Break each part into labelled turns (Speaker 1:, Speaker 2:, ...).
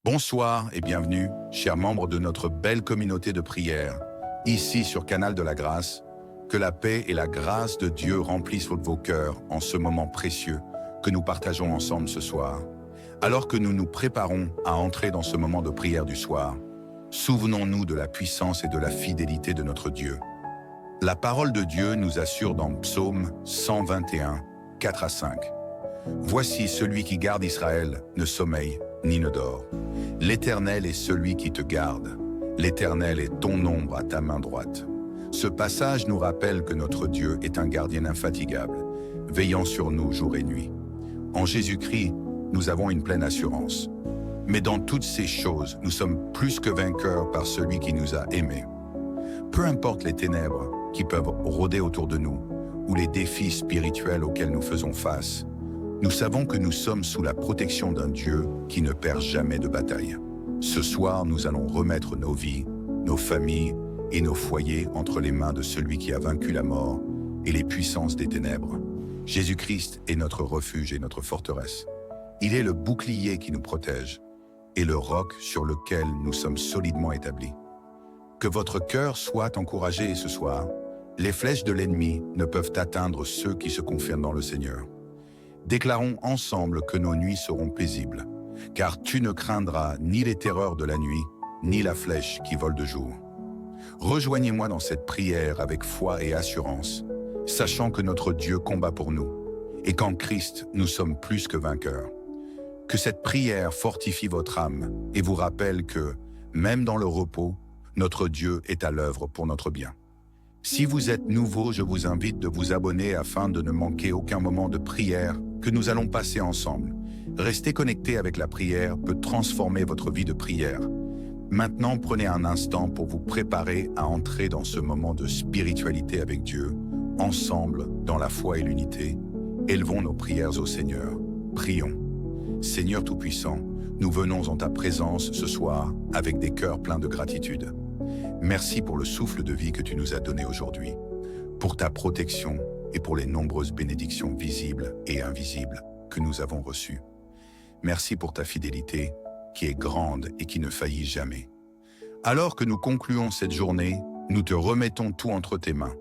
Speaker 1: Bonsoir et bienvenue, chers membres de notre belle communauté de prière, ici sur Canal de la Grâce. Que la paix et la grâce de Dieu remplissent vos cœurs en ce moment précieux que nous partageons ensemble ce soir. Alors que nous nous préparons à entrer dans ce moment de prière du soir, souvenons-nous de la puissance et de la fidélité de notre Dieu. La parole de Dieu nous assure dans Psaume 121, 4 à 5. « Voici celui qui garde Israël ne sommeille ni ne dort. L'Éternel est celui qui te garde. L'Éternel est ton ombre à ta main droite. » Ce passage nous rappelle que notre Dieu est un gardien infatigable, veillant sur nous jour et nuit. En Jésus-Christ, nous avons une pleine assurance. Mais dans toutes ces choses, nous sommes plus que vainqueurs par celui qui nous a aimés. Peu importe les ténèbres qui peuvent rôder autour de nous, ou les défis spirituels auxquels nous faisons face, nous savons que nous sommes sous la protection d'un Dieu qui ne perd jamais de bataille. Ce soir, nous allons remettre nos vies, nos familles et nos foyers entre les mains de celui qui a vaincu la mort et les puissances des ténèbres. Jésus-Christ est notre refuge et notre forteresse. Il est le bouclier qui nous protège et le roc sur lequel nous sommes solidement établis. Que votre cœur soit encouragé ce soir. Les flèches de l'ennemi ne peuvent atteindre ceux qui se confient dans le Seigneur. Déclarons ensemble que nos nuits seront paisibles, car tu ne craindras ni les terreurs de la nuit, ni la flèche qui vole de jour. Rejoignez-moi dans cette prière avec foi et assurance, sachant que notre Dieu combat pour nous, et qu'en Christ, nous sommes plus que vainqueurs. Que cette prière fortifie votre âme et vous rappelle que, même dans le repos, notre Dieu est à l'œuvre pour notre bien. Si vous êtes nouveau, je vous invite de vous abonner afin de ne manquer aucun moment de prière que nous allons passer ensemble. Rester connecté avec la prière peut transformer votre vie de prière. Maintenant, prenez un instant pour vous préparer à entrer dans ce moment de spiritualité avec Dieu, ensemble, dans la foi et l'unité. Élevons nos prières au Seigneur. Prions. Seigneur Tout-Puissant, nous venons en ta présence ce soir avec des cœurs pleins de gratitude. Merci pour le souffle de vie que tu nous as donné aujourd'hui, pour ta protection et pour les nombreuses bénédictions visibles et invisibles que nous avons reçues. Merci pour ta fidélité qui est grande et qui ne faillit jamais. Alors que nous concluons cette journée, nous te remettons tout entre tes mains.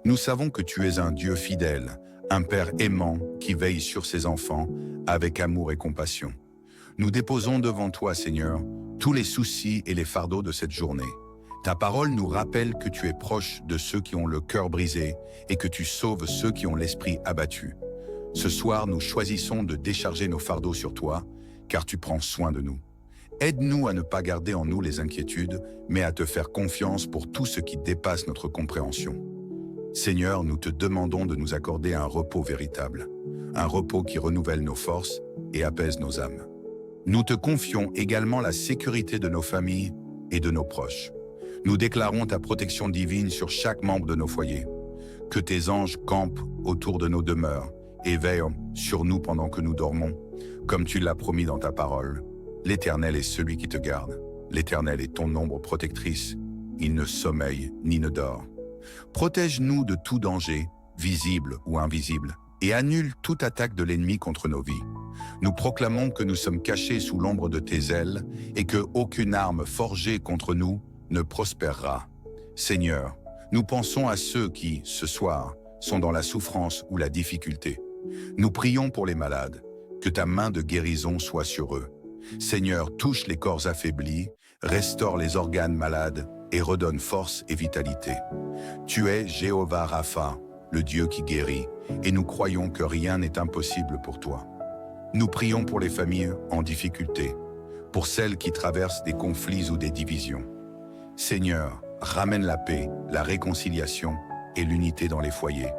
Speaker 1: Nous savons que tu es un Dieu fidèle, un Père aimant qui veille sur ses enfants avec amour et compassion. Nous déposons devant toi, Seigneur, tous les soucis et les fardeaux de cette journée. Ta parole nous rappelle que tu es proche de ceux qui ont le cœur brisé et que tu sauves ceux qui ont l'esprit abattu. Ce soir, nous choisissons de décharger nos fardeaux sur toi, car tu prends soin de nous. Aide-nous à ne pas garder en nous les inquiétudes, mais à te faire confiance pour tout ce qui dépasse notre compréhension. Seigneur, nous te demandons de nous accorder un repos véritable, un repos qui renouvelle nos forces et apaise nos âmes. Nous te confions également la sécurité de nos familles et de nos proches. Nous déclarons ta protection divine sur chaque membre de nos foyers. Que tes anges campent autour de nos demeures et veillent sur nous pendant que nous dormons, comme tu l'as promis dans ta parole. L'Éternel est celui qui te garde. L'Éternel est ton ombre protectrice. Il ne sommeille ni ne dort. Protège-nous de tout danger, visible ou invisible, et annule toute attaque de l'ennemi contre nos vies. Nous proclamons que nous sommes cachés sous l'ombre de tes ailes et que aucune arme forgée contre nous ne prospérera. Seigneur, nous pensons à ceux qui, ce soir, sont dans la souffrance ou la difficulté. Nous prions pour les malades, que ta main de guérison soit sur eux. Seigneur, touche les corps affaiblis, restaure les organes malades et redonne force et vitalité. Tu es Jéhovah Rapha, le Dieu qui guérit, et nous croyons que rien n'est impossible pour toi. Nous prions pour les familles en difficulté, pour celles qui traversent des conflits ou des divisions. Seigneur, ramène la paix, la réconciliation et l'unité dans les foyers.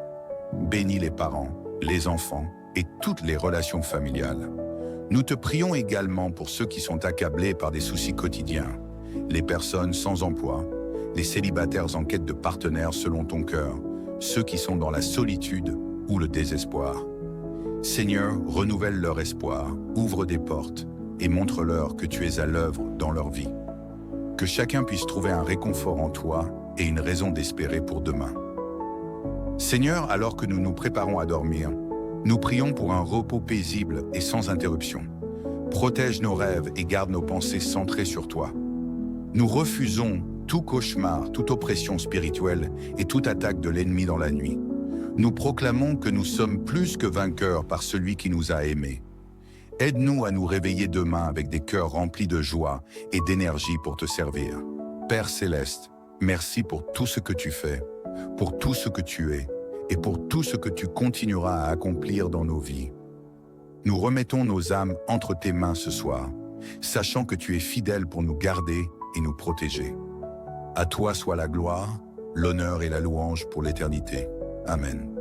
Speaker 1: Bénis les parents, les enfants et toutes les relations familiales. Nous te prions également pour ceux qui sont accablés par des soucis quotidiens, les personnes sans emploi, les célibataires en quête de partenaires selon ton cœur, ceux qui sont dans la solitude ou le désespoir. Seigneur, renouvelle leur espoir, ouvre des portes et montre-leur que tu es à l'œuvre dans leur vie. Que chacun puisse trouver un réconfort en toi et une raison d'espérer pour demain. Seigneur, alors que nous nous préparons à dormir, nous prions pour un repos paisible et sans interruption. Protège nos rêves et garde nos pensées centrées sur toi. Nous refusons tout cauchemar, toute oppression spirituelle et toute attaque de l'ennemi dans la nuit. Nous proclamons que nous sommes plus que vainqueurs par celui qui nous a aimés. Aide-nous à nous réveiller demain avec des cœurs remplis de joie et d'énergie pour te servir. Père Céleste, merci pour tout ce que tu fais, pour tout ce que tu es et pour tout ce que tu continueras à accomplir dans nos vies. Nous remettons nos âmes entre tes mains ce soir, sachant que tu es fidèle pour nous garder et nous protéger. À toi soit la gloire, l'honneur et la louange pour l'éternité. Amen.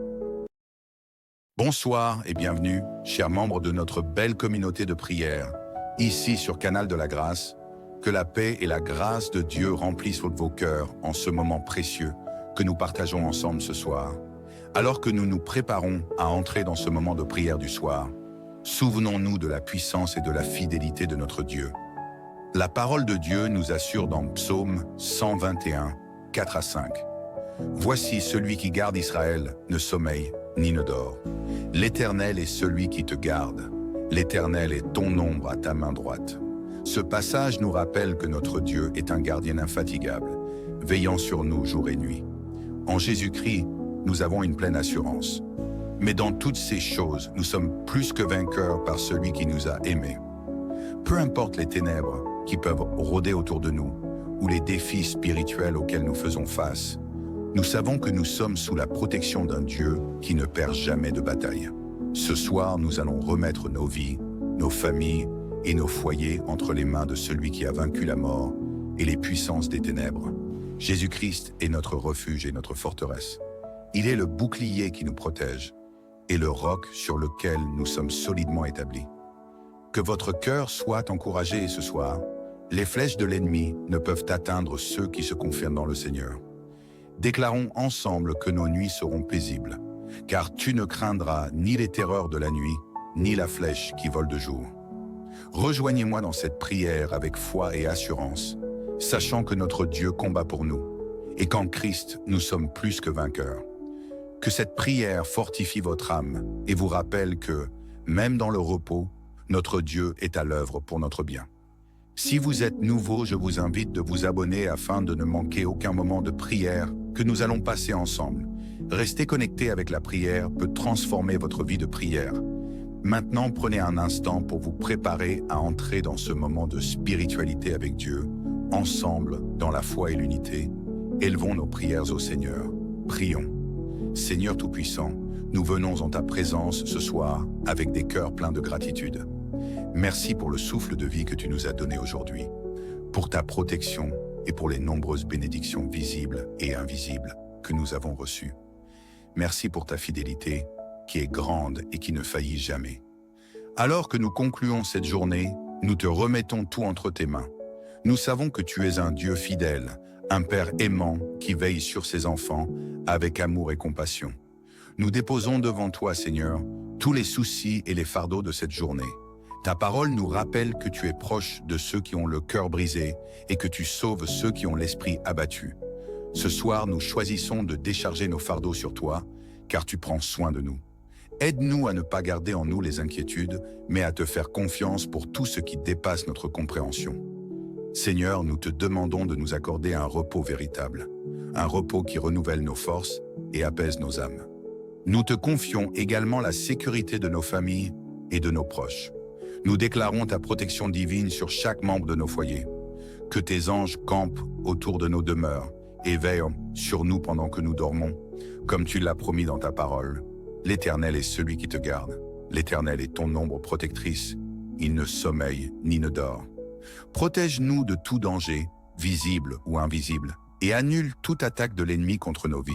Speaker 1: Bonsoir et bienvenue, chers membres de notre belle communauté de prière, ici sur Canal de la Grâce. Que la paix et la grâce de Dieu remplissent vos cœurs en ce moment précieux que nous partageons ensemble ce soir. Alors que nous nous préparons à entrer dans ce moment de prière du soir, souvenons-nous de la puissance et de la fidélité de notre Dieu. La parole de Dieu nous assure dans Psaume 121, 4 à 5. « Voici celui qui garde Israël ne sommeille ni ne dort. L'Éternel est celui qui te garde. L'Éternel est ton ombre à ta main droite. » Ce passage nous rappelle que notre Dieu est un gardien infatigable, veillant sur nous jour et nuit. En Jésus-Christ, nous avons une pleine assurance. Mais dans toutes ces choses, nous sommes plus que vainqueurs par celui qui nous a aimés. Peu importe les ténèbres qui peuvent rôder autour de nous, ou les défis spirituels auxquels nous faisons face, nous savons que nous sommes sous la protection d'un Dieu qui ne perd jamais de bataille. Ce soir, nous allons remettre nos vies, nos familles et nos foyers entre les mains de celui qui a vaincu la mort et les puissances des ténèbres. Jésus-Christ est notre refuge et notre forteresse. Il est le bouclier qui nous protège et le roc sur lequel nous sommes solidement établis. Que votre cœur soit encouragé ce soir. Les flèches de l'ennemi ne peuvent atteindre ceux qui se confient dans le Seigneur. Déclarons ensemble que nos nuits seront paisibles, car tu ne craindras ni les terreurs de la nuit, ni la flèche qui vole de jour. Rejoignez-moi dans cette prière avec foi et assurance, sachant que notre Dieu combat pour nous, et qu'en Christ, nous sommes plus que vainqueurs. Que cette prière fortifie votre âme et vous rappelle que, même dans le repos, notre Dieu est à l'œuvre pour notre bien. Si vous êtes nouveau, je vous invite de vous abonner afin de ne manquer aucun moment de prière que nous allons passer ensemble. Rester connecté avec la prière peut transformer votre vie de prière. Maintenant, prenez un instant pour vous préparer à entrer dans ce moment de spiritualité avec Dieu, ensemble, dans la foi et l'unité. Élevons nos prières au Seigneur. Prions. Seigneur Tout-Puissant, nous venons en ta présence ce soir avec des cœurs pleins de gratitude. Merci pour le souffle de vie que tu nous as donné aujourd'hui, pour ta protection et pour les nombreuses bénédictions visibles et invisibles que nous avons reçues. Merci pour ta fidélité, qui est grande et qui ne faillit jamais. Alors que nous concluons cette journée, nous te remettons tout entre tes mains. Nous savons que tu es un Dieu fidèle, un Père aimant qui veille sur ses enfants avec amour et compassion. Nous déposons devant toi, Seigneur, tous les soucis et les fardeaux de cette journée. Ta parole nous rappelle que tu es proche de ceux qui ont le cœur brisé et que tu sauves ceux qui ont l'esprit abattu. Ce soir, nous choisissons de décharger nos fardeaux sur toi, car tu prends soin de nous. Aide-nous à ne pas garder en nous les inquiétudes, mais à te faire confiance pour tout ce qui dépasse notre compréhension. Seigneur, nous te demandons de nous accorder un repos véritable, un repos qui renouvelle nos forces et apaise nos âmes. Nous te confions également la sécurité de nos familles et de nos proches. Nous déclarons ta protection divine sur chaque membre de nos foyers. Que tes anges campent autour de nos demeures et veillent sur nous pendant que nous dormons, comme tu l'as promis dans ta parole. L'Éternel est celui qui te garde. L'Éternel est ton ombre protectrice. Il ne sommeille ni ne dort. Protège-nous de tout danger, visible ou invisible, et annule toute attaque de l'ennemi contre nos vies.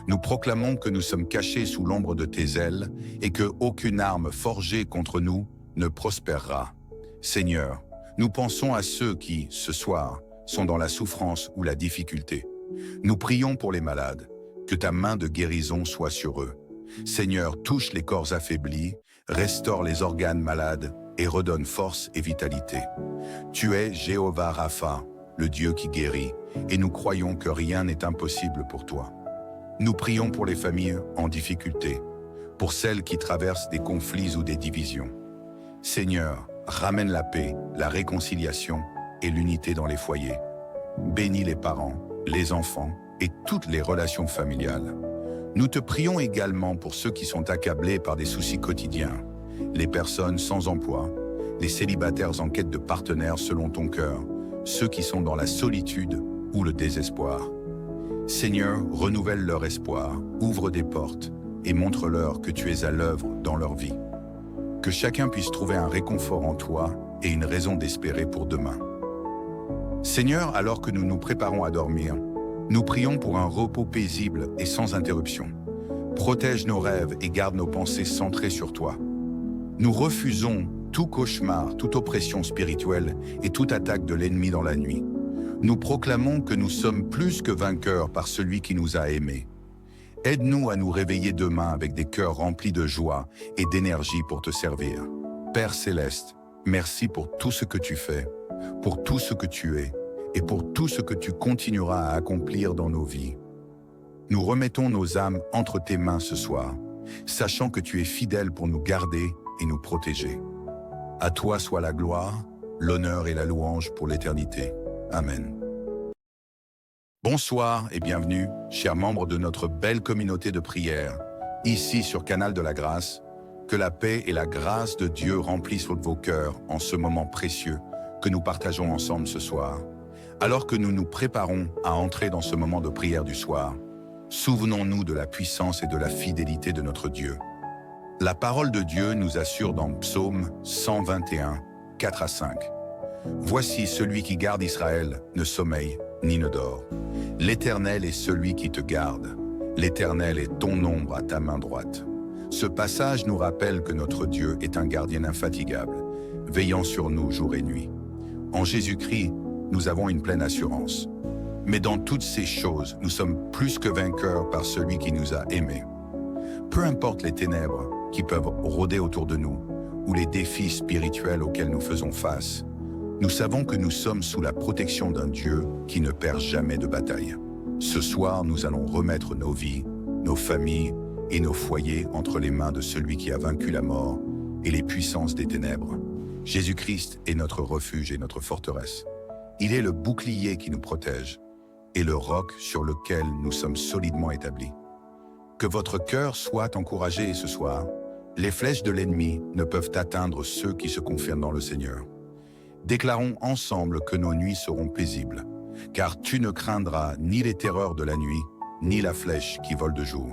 Speaker 1: Nous proclamons que nous sommes cachés sous l'ombre de tes ailes et que aucune arme forgée contre nous ne prospérera. Seigneur, nous pensons à ceux qui, ce soir, sont dans la souffrance ou la difficulté. Nous prions pour les malades, que ta main de guérison soit sur eux. Seigneur, touche les corps affaiblis, restaure les organes malades et redonne force et vitalité. Tu es Jéhovah Rapha, le Dieu qui guérit, et nous croyons que rien n'est impossible pour toi. Nous prions pour les familles en difficulté, pour celles qui traversent des conflits ou des divisions. Seigneur, ramène la paix, la réconciliation et l'unité dans les foyers. Bénis les parents, les enfants et toutes les relations familiales. Nous te prions également pour ceux qui sont accablés par des soucis quotidiens, les personnes sans emploi, les célibataires en quête de partenaires selon ton cœur, ceux qui sont dans la solitude ou le désespoir. Seigneur, renouvelle leur espoir, ouvre des portes et montre-leur que tu es à l'œuvre dans leur vie. Que chacun puisse trouver un réconfort en toi et une raison d'espérer pour demain. Seigneur, alors que nous nous préparons à dormir, nous prions pour un repos paisible et sans interruption. Protège nos rêves et garde nos pensées centrées sur toi. Nous refusons tout cauchemar, toute oppression spirituelle et toute attaque de l'ennemi dans la nuit. Nous proclamons que nous sommes plus que vainqueurs par celui qui nous a aimés. Aide-nous à nous réveiller demain avec des cœurs remplis de joie et d'énergie pour te servir. Père Céleste, merci pour tout ce que tu fais, pour tout ce que tu es et pour tout ce que tu continueras à accomplir dans nos vies. Nous remettons nos âmes entre tes mains ce soir, sachant que tu es fidèle pour nous garder et nous protéger. À toi soit la gloire, l'honneur et la louange pour l'éternité. Amen. Bonsoir et bienvenue, chers membres de notre belle communauté de prière, ici sur Canal de la Grâce. Que la paix et la grâce de Dieu remplissent vos cœurs en ce moment précieux que nous partageons ensemble ce soir. Alors que nous nous préparons à entrer dans ce moment de prière du soir, souvenons-nous de la puissance et de la fidélité de notre Dieu. La parole de Dieu nous assure dans Psaume 121, 4 à 5. « Voici celui qui garde Israël ne sommeille ni ne dort. L'Éternel est celui qui te garde. L'Éternel est ton ombre à ta main droite. » Ce passage nous rappelle que notre Dieu est un gardien infatigable, veillant sur nous jour et nuit. En Jésus-Christ, nous avons une pleine assurance. Mais dans toutes ces choses, nous sommes plus que vainqueurs par celui qui nous a aimés. Peu importe les ténèbres qui peuvent rôder autour de nous, ou les défis spirituels auxquels nous faisons face, nous savons que nous sommes sous la protection d'un Dieu qui ne perd jamais de bataille. Ce soir, nous allons remettre nos vies, nos familles et nos foyers entre les mains de celui qui a vaincu la mort et les puissances des ténèbres. Jésus-Christ est notre refuge et notre forteresse. Il est le bouclier qui nous protège et le roc sur lequel nous sommes solidement établis. Que votre cœur soit encouragé ce soir. Les flèches de l'ennemi ne peuvent atteindre ceux qui se confient dans le Seigneur. Déclarons ensemble que nos nuits seront paisibles, car tu ne craindras ni les terreurs de la nuit, ni la flèche qui vole de jour.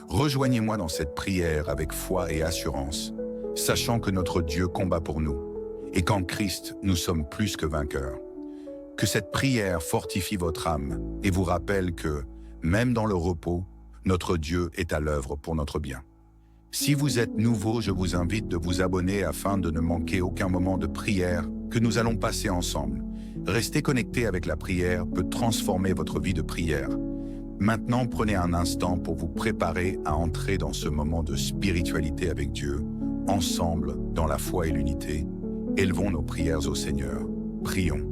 Speaker 1: Rejoignez-moi dans cette prière avec foi et assurance, sachant que notre Dieu combat pour nous, et qu'en Christ, nous sommes plus que vainqueurs. Que cette prière fortifie votre âme et vous rappelle que, même dans le repos, notre Dieu est à l'œuvre pour notre bien. Si vous êtes nouveau, je vous invite de vous abonner afin de ne manquer aucun moment de prière que nous allons passer ensemble. Rester connecté avec la prière peut transformer votre vie de prière. Maintenant, prenez un instant pour vous préparer à entrer dans ce moment de spiritualité avec Dieu, ensemble, dans la foi et l'unité. Élevons nos prières au Seigneur. Prions.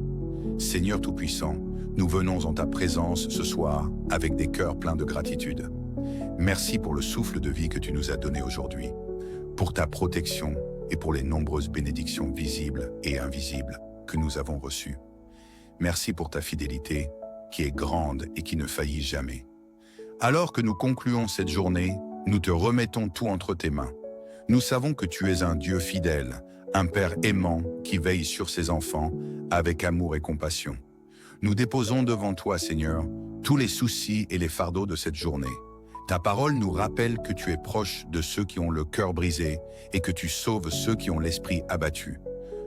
Speaker 1: Seigneur Tout-Puissant, nous venons en ta présence ce soir avec des cœurs pleins de gratitude. Merci pour le souffle de vie que tu nous as donné aujourd'hui, pour ta protection et pour les nombreuses bénédictions visibles et invisibles que nous avons reçues. Merci pour ta fidélité qui est grande et qui ne faillit jamais. Alors que nous concluons cette journée, nous te remettons tout entre tes mains. Nous savons que tu es un Dieu fidèle, un Père aimant qui veille sur ses enfants avec amour et compassion. Nous déposons devant toi, Seigneur, tous les soucis et les fardeaux de cette journée. Ta parole nous rappelle que tu es proche de ceux qui ont le cœur brisé et que tu sauves ceux qui ont l'esprit abattu.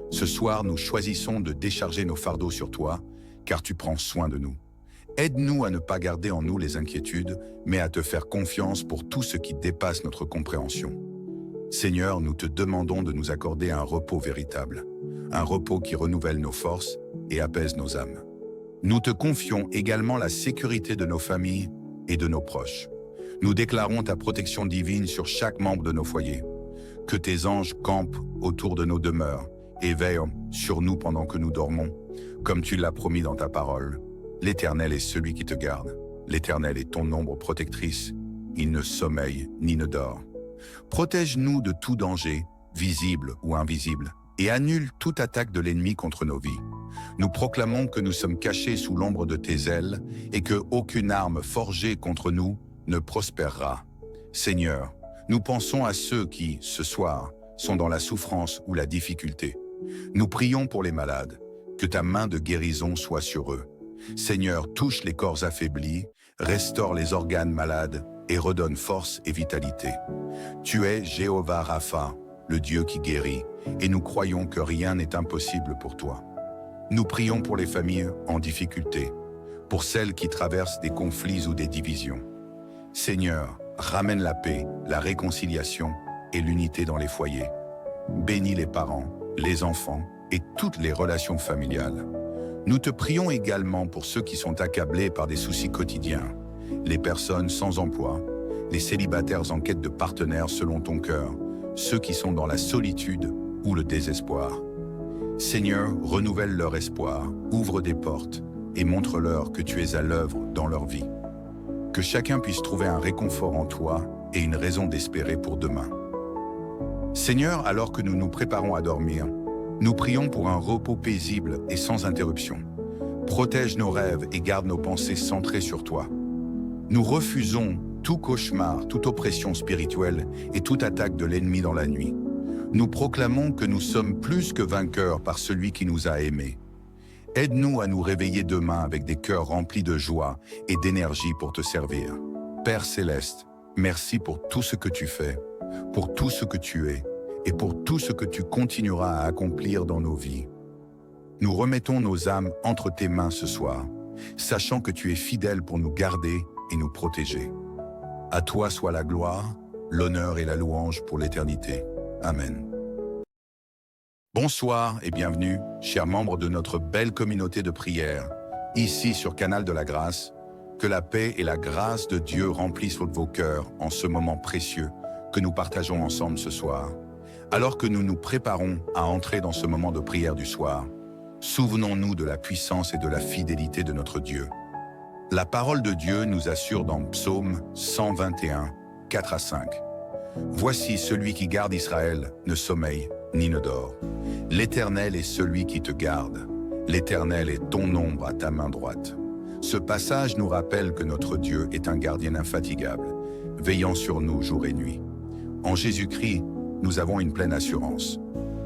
Speaker 1: Ce soir, nous choisissons de décharger nos fardeaux sur toi, car tu prends soin de nous. Aide-nous à ne pas garder en nous les inquiétudes, mais à te faire confiance pour tout ce qui dépasse notre compréhension. Seigneur, nous te demandons de nous accorder un repos véritable, un repos qui renouvelle nos forces et apaise nos âmes. Nous te confions également la sécurité de nos familles et de nos proches. Nous déclarons ta protection divine sur chaque membre de nos foyers. Que tes anges campent autour de nos demeures et veillent sur nous pendant que nous dormons, comme tu l'as promis dans ta parole. L'Éternel est celui qui te garde. L'Éternel est ton ombre protectrice. Il ne sommeille ni ne dort. Protège-nous de tout danger, visible ou invisible, et annule toute attaque de l'ennemi contre nos vies. Nous proclamons que nous sommes cachés sous l'ombre de tes ailes et que aucune arme forgée contre nous ne prospérera. Seigneur, nous pensons à ceux qui, ce soir, sont dans la souffrance ou la difficulté. Nous prions pour les malades, que ta main de guérison soit sur eux. Seigneur, touche les corps affaiblis, restaure les organes malades et redonne force et vitalité. Tu es Jéhovah Rapha, le Dieu qui guérit, et nous croyons que rien n'est impossible pour toi. Nous prions pour les familles en difficulté, pour celles qui traversent des conflits ou des divisions. Seigneur, ramène la paix, la réconciliation et l'unité dans les foyers. Bénis les parents, les enfants et toutes les relations familiales. Nous te prions également pour ceux qui sont accablés par des soucis quotidiens, les personnes sans emploi, les célibataires en quête de partenaires selon ton cœur, ceux qui sont dans la solitude ou le désespoir. Seigneur, renouvelle leur espoir, ouvre des portes et montre-leur que tu es à l'œuvre dans leur vie. Que chacun puisse trouver un réconfort en toi et une raison d'espérer pour demain. Seigneur, alors que nous nous préparons à dormir, nous prions pour un repos paisible et sans interruption. Protège nos rêves et garde nos pensées centrées sur toi. Nous refusons tout cauchemar, toute oppression spirituelle et toute attaque de l'ennemi dans la nuit. Nous proclamons que nous sommes plus que vainqueurs par celui qui nous a aimés. Aide-nous à nous réveiller demain avec des cœurs remplis de joie et d'énergie pour te servir. Père Céleste, merci pour tout ce que tu fais, pour tout ce que tu es et pour tout ce que tu continueras à accomplir dans nos vies. Nous remettons nos âmes entre tes mains ce soir, sachant que tu es fidèle pour nous garder et nous protéger. À toi soit la gloire, l'honneur et la louange pour l'éternité. Amen. Bonsoir et bienvenue, chers membres de notre belle communauté de prière, ici sur Canal de la Grâce. Que la paix et la grâce de Dieu remplissent vos cœurs en ce moment précieux que nous partageons ensemble ce soir. Alors que nous nous préparons à entrer dans ce moment de prière du soir, souvenons-nous de la puissance et de la fidélité de notre Dieu. La parole de Dieu nous assure dans Psaume 121, 4 à 5. « Voici celui qui garde Israël ne sommeille ni ne dort. L'Éternel est celui qui te garde. L'Éternel est ton ombre à ta main droite. » Ce passage nous rappelle que notre Dieu est un gardien infatigable, veillant sur nous jour et nuit. En Jésus-Christ, nous avons une pleine assurance.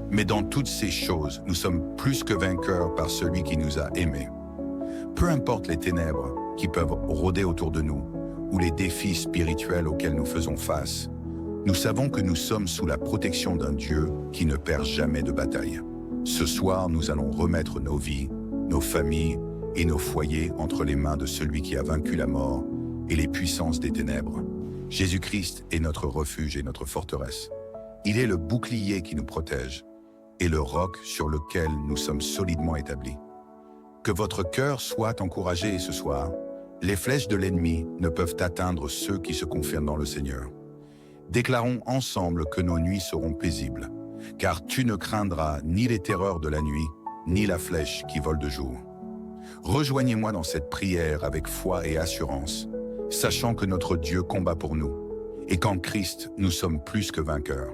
Speaker 1: Mais dans toutes ces choses, nous sommes plus que vainqueurs par celui qui nous a aimés. Peu importe les ténèbres qui peuvent rôder autour de nous, ou les défis spirituels auxquels nous faisons face, nous savons que nous sommes sous la protection d'un Dieu qui ne perd jamais de bataille. Ce soir, nous allons remettre nos vies, nos familles et nos foyers entre les mains de celui qui a vaincu la mort et les puissances des ténèbres. Jésus-Christ est notre refuge et notre forteresse. Il est le bouclier qui nous protège et le roc sur lequel nous sommes solidement établis. Que votre cœur soit encouragé ce soir. Les flèches de l'ennemi ne peuvent atteindre ceux qui se confient dans le Seigneur. Déclarons ensemble que nos nuits seront paisibles, car tu ne craindras ni les terreurs de la nuit, ni la flèche qui vole de jour. Rejoignez-moi dans cette prière avec foi et assurance, sachant que notre Dieu combat pour nous, et qu'en Christ, nous sommes plus que vainqueurs.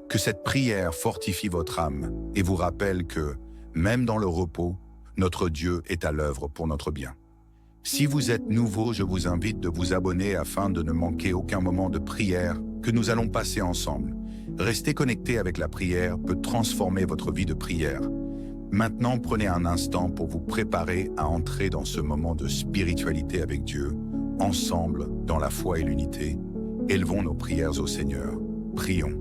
Speaker 1: Que cette prière fortifie votre âme et vous rappelle que, même dans le repos, notre Dieu est à l'œuvre pour notre bien. Si vous êtes nouveau, je vous invite de vous abonner afin de ne manquer aucun moment de prière que nous allons passer ensemble. Rester connecté avec la prière peut transformer votre vie de prière. Maintenant, prenez un instant pour vous préparer à entrer dans ce moment de spiritualité avec Dieu, ensemble, dans la foi et l'unité. Élevons nos prières au Seigneur. Prions.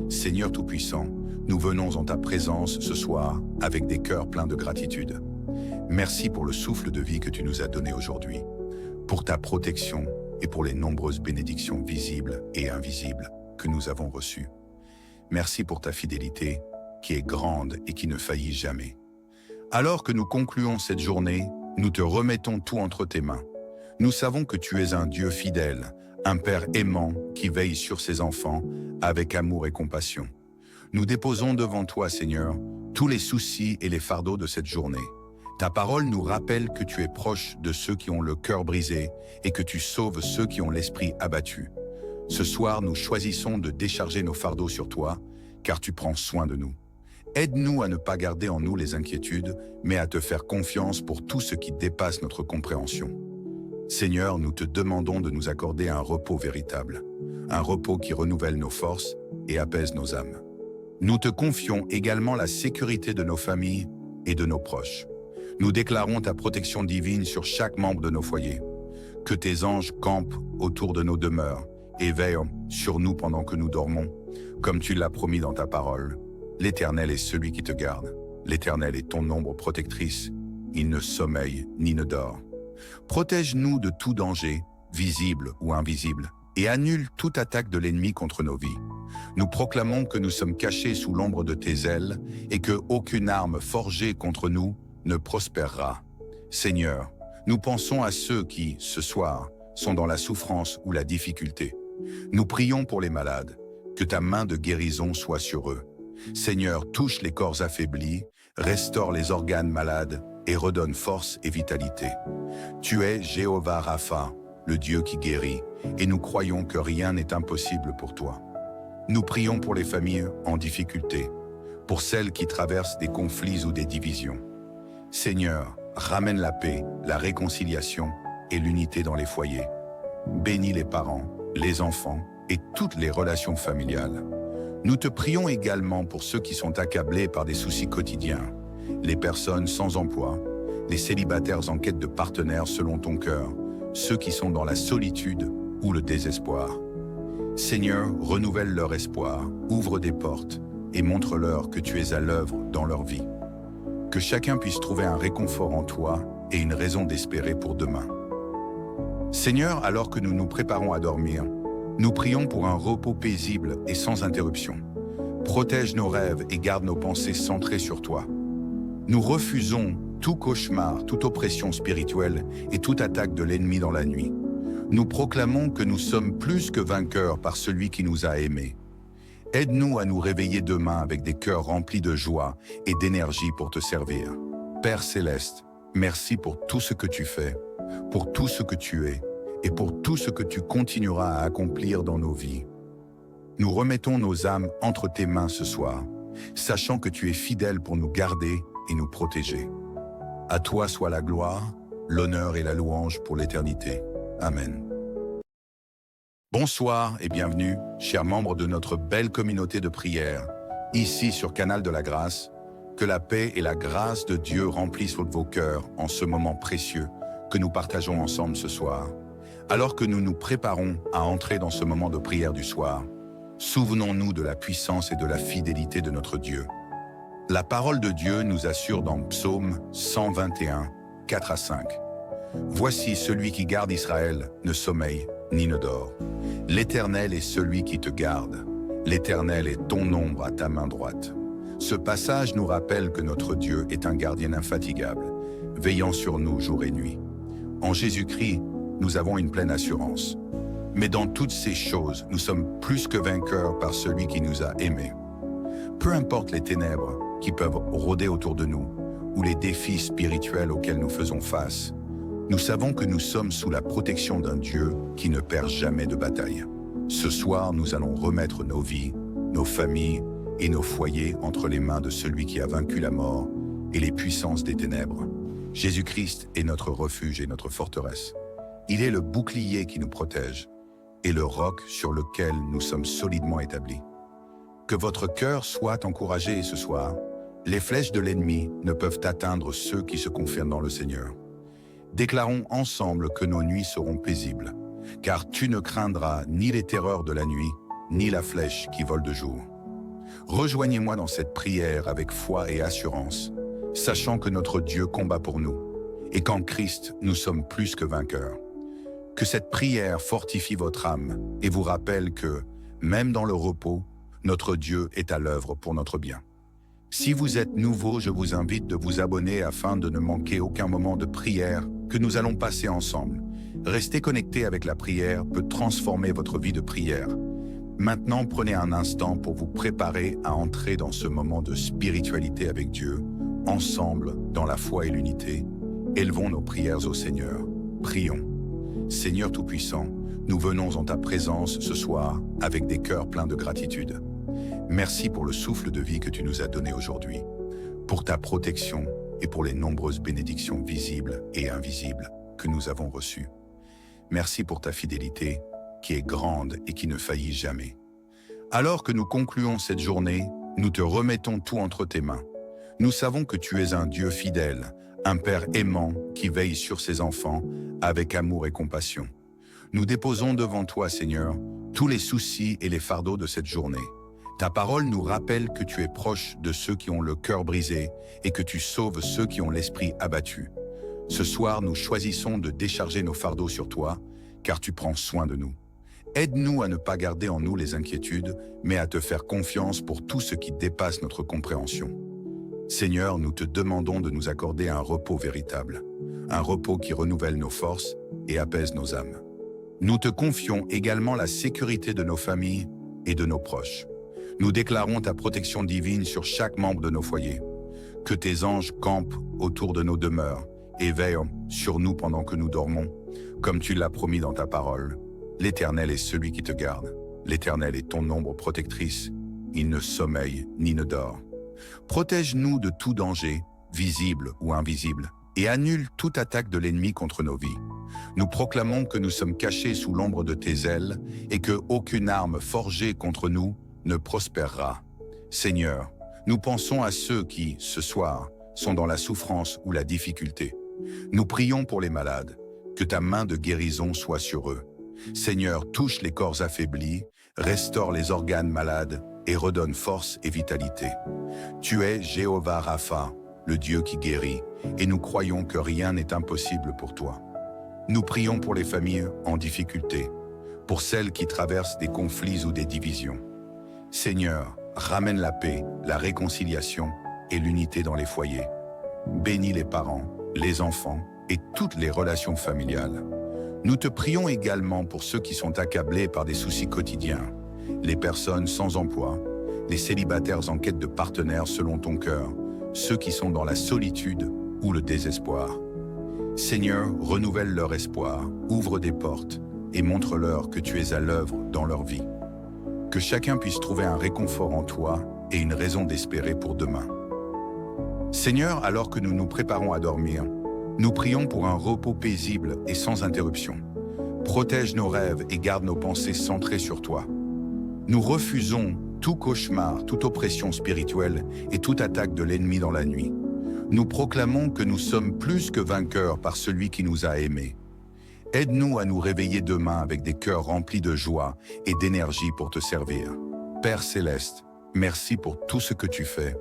Speaker 1: Seigneur Tout-Puissant, nous venons en ta présence ce soir avec des cœurs pleins de gratitude. Merci pour le souffle de vie que tu nous as donné aujourd'hui, pour ta protection et pour les nombreuses bénédictions visibles et invisibles que nous avons reçues. Merci pour ta fidélité qui est grande et qui ne faillit jamais. Alors que nous concluons cette journée, nous te remettons tout entre tes mains. Nous savons que tu es un Dieu fidèle, un Père aimant qui veille sur ses enfants avec amour et compassion. Nous déposons devant toi, Seigneur, tous les soucis et les fardeaux de cette journée. Ta parole nous rappelle que tu es proche de ceux qui ont le cœur brisé et que tu sauves ceux qui ont l'esprit abattu. Ce soir, nous choisissons de décharger nos fardeaux sur toi, car tu prends soin de nous. Aide-nous à ne pas garder en nous les inquiétudes, mais à te faire confiance pour tout ce qui dépasse notre compréhension. Seigneur, nous te demandons de nous accorder un repos véritable, un repos qui renouvelle nos forces et apaise nos âmes. Nous te confions également la sécurité de nos familles et de nos proches. Nous déclarons ta protection divine sur chaque membre de nos foyers. Que tes anges campent autour de nos demeures et veillent sur nous pendant que nous dormons, comme tu l'as promis dans ta parole. L'Éternel est celui qui te garde. L'Éternel est ton ombre protectrice. Il ne sommeille ni ne dort. Protège-nous de tout danger, visible ou invisible, et annule toute attaque de l'ennemi contre nos vies. Nous proclamons que nous sommes cachés sous l'ombre de tes ailes et que aucune arme forgée contre nous ne prospérera. Seigneur, nous pensons à ceux qui, ce soir, sont dans la souffrance ou la difficulté. Nous prions pour les malades, que ta main de guérison soit sur eux. Seigneur, touche les corps affaiblis, restaure les organes malades et redonne force et vitalité. Tu es Jéhovah Rapha, le Dieu qui guérit, et nous croyons que rien n'est impossible pour toi. Nous prions pour les familles en difficulté, pour celles qui traversent des conflits ou des divisions. Seigneur, ramène la paix, la réconciliation et l'unité dans les foyers. Bénis les parents, les enfants et toutes les relations familiales. Nous te prions également pour ceux qui sont accablés par des soucis quotidiens, les personnes sans emploi, les célibataires en quête de partenaires selon ton cœur, ceux qui sont dans la solitude ou le désespoir. Seigneur, renouvelle leur espoir, ouvre des portes et montre-leur que tu es à l'œuvre dans leur vie. Que chacun puisse trouver un réconfort en toi et une raison d'espérer pour demain. Seigneur, alors que nous nous préparons à dormir, nous prions pour un repos paisible et sans interruption. Protège nos rêves et garde nos pensées centrées sur toi. Nous refusons tout cauchemar, toute oppression spirituelle et toute attaque de l'ennemi dans la nuit. Nous proclamons que nous sommes plus que vainqueurs par celui qui nous a aimés. Aide-nous à nous réveiller demain avec des cœurs remplis de joie et d'énergie pour te servir. Père Céleste, merci pour tout ce que tu fais, pour tout ce que tu es et pour tout ce que tu continueras à accomplir dans nos vies. Nous remettons nos âmes entre tes mains ce soir, sachant que tu es fidèle pour nous garder et nous protéger. À toi soit la gloire, l'honneur et la louange pour l'éternité. Amen. Bonsoir et bienvenue, chers membres de notre belle communauté de prière, ici sur Canal de la Grâce. Que la paix et la grâce de Dieu remplissent vos cœurs en ce moment précieux que nous partageons ensemble ce soir. Alors que nous nous préparons à entrer dans ce moment de prière du soir, souvenons-nous de la puissance et de la fidélité de notre Dieu. La parole de Dieu nous assure dans Psaume 121, 4 à 5. « Voici celui qui garde Israël ne sommeille ni ne dort. L'Éternel est celui qui te garde. L'Éternel est ton ombre à ta main droite. » Ce passage nous rappelle que notre Dieu est un gardien infatigable, veillant sur nous jour et nuit. En Jésus-Christ, nous avons une pleine assurance. Mais dans toutes ces choses, nous sommes plus que vainqueurs par celui qui nous a aimés. Peu importe les ténèbres qui peuvent rôder autour de nous, ou les défis spirituels auxquels nous faisons face, nous savons que nous sommes sous la protection d'un Dieu qui ne perd jamais de bataille. Ce soir, nous allons remettre nos vies, nos familles et nos foyers entre les mains de celui qui a vaincu la mort et les puissances des ténèbres. Jésus-Christ est notre refuge et notre forteresse. Il est le bouclier qui nous protège et le roc sur lequel nous sommes solidement établis. Que votre cœur soit encouragé ce soir. Les flèches de l'ennemi ne peuvent atteindre ceux qui se confient dans le Seigneur. Déclarons ensemble que nos nuits seront paisibles, car tu ne craindras ni les terreurs de la nuit, ni la flèche qui vole de jour. Rejoignez-moi dans cette prière avec foi et assurance, sachant que notre Dieu combat pour nous, et qu'en Christ, nous sommes plus que vainqueurs. Que cette prière fortifie votre âme et vous rappelle que, même dans le repos, notre Dieu est à l'œuvre pour notre bien. Si vous êtes nouveau, je vous invite de vous abonner afin de ne manquer aucun moment de prière que nous allons passer ensemble. Rester connecté avec la prière peut transformer votre vie de prière. Maintenant, prenez un instant pour vous préparer à entrer dans ce moment de spiritualité avec Dieu, ensemble, dans la foi et l'unité. Élevons nos prières au Seigneur. Prions. Seigneur Tout-Puissant, nous venons en ta présence ce soir avec des cœurs pleins de gratitude. Merci pour le souffle de vie que tu nous as donné aujourd'hui, pour ta protection et pour les nombreuses bénédictions visibles et invisibles que nous avons reçues. Merci pour ta fidélité qui est grande et qui ne faillit jamais. Alors que nous concluons cette journée, nous te remettons tout entre tes mains. Nous savons que tu es un Dieu fidèle, un Père aimant qui veille sur ses enfants avec amour et compassion. Nous déposons devant toi, Seigneur, tous les soucis et les fardeaux de cette journée. Ta parole nous rappelle que tu es proche de ceux qui ont le cœur brisé et que tu sauves ceux qui ont l'esprit abattu. Ce soir, nous choisissons de décharger nos fardeaux sur toi, car tu prends soin de nous. Aide-nous à ne pas garder en nous les inquiétudes, mais à te faire confiance pour tout ce qui dépasse notre compréhension. Seigneur, nous te demandons de nous accorder un repos véritable, un repos qui renouvelle nos forces et apaise nos âmes. Nous te confions également la sécurité de nos familles et de nos proches. Nous déclarons ta protection divine sur chaque membre de nos foyers. Que tes anges campent autour de nos demeures et veillent sur nous pendant que nous dormons, comme tu l'as promis dans ta parole. L'Éternel est celui qui te garde. L'Éternel est ton ombre protectrice. Il ne sommeille ni ne dort. Protège-nous de tout danger, visible ou invisible, et annule toute attaque de l'ennemi contre nos vies. Nous proclamons que nous sommes cachés sous l'ombre de tes ailes et que aucune arme forgée contre nous ne prospérera. Seigneur, nous pensons à ceux qui, ce soir, sont dans la souffrance ou la difficulté. Nous prions pour les malades, que ta main de guérison soit sur eux. Seigneur, touche les corps affaiblis, restaure les organes malades et redonne force et vitalité. Tu es Jéhovah Rapha, le Dieu qui guérit, et nous croyons que rien n'est impossible pour toi. Nous prions pour les familles en difficulté, pour celles qui traversent des conflits ou des divisions. Seigneur, ramène la paix, la réconciliation et l'unité dans les foyers. Bénis les parents, les enfants et toutes les relations familiales. Nous te prions également pour ceux qui sont accablés par des soucis quotidiens, les personnes sans emploi, les célibataires en quête de partenaires selon ton cœur, ceux qui sont dans la solitude ou le désespoir. Seigneur, renouvelle leur espoir, ouvre des portes et montre-leur que tu es à l'œuvre dans leur vie. Que chacun puisse trouver un réconfort en toi et une raison d'espérer pour demain. Seigneur, alors que nous nous préparons à dormir, nous prions pour un repos paisible et sans interruption. Protège nos rêves et garde nos pensées centrées sur toi. Nous refusons tout cauchemar, toute oppression spirituelle et toute attaque de l'ennemi dans la nuit. Nous proclamons que nous sommes plus que vainqueurs par celui qui nous a aimés. Aide-nous à nous réveiller demain avec des cœurs remplis de joie et d'énergie pour te servir. Père Céleste, merci pour tout ce que tu fais,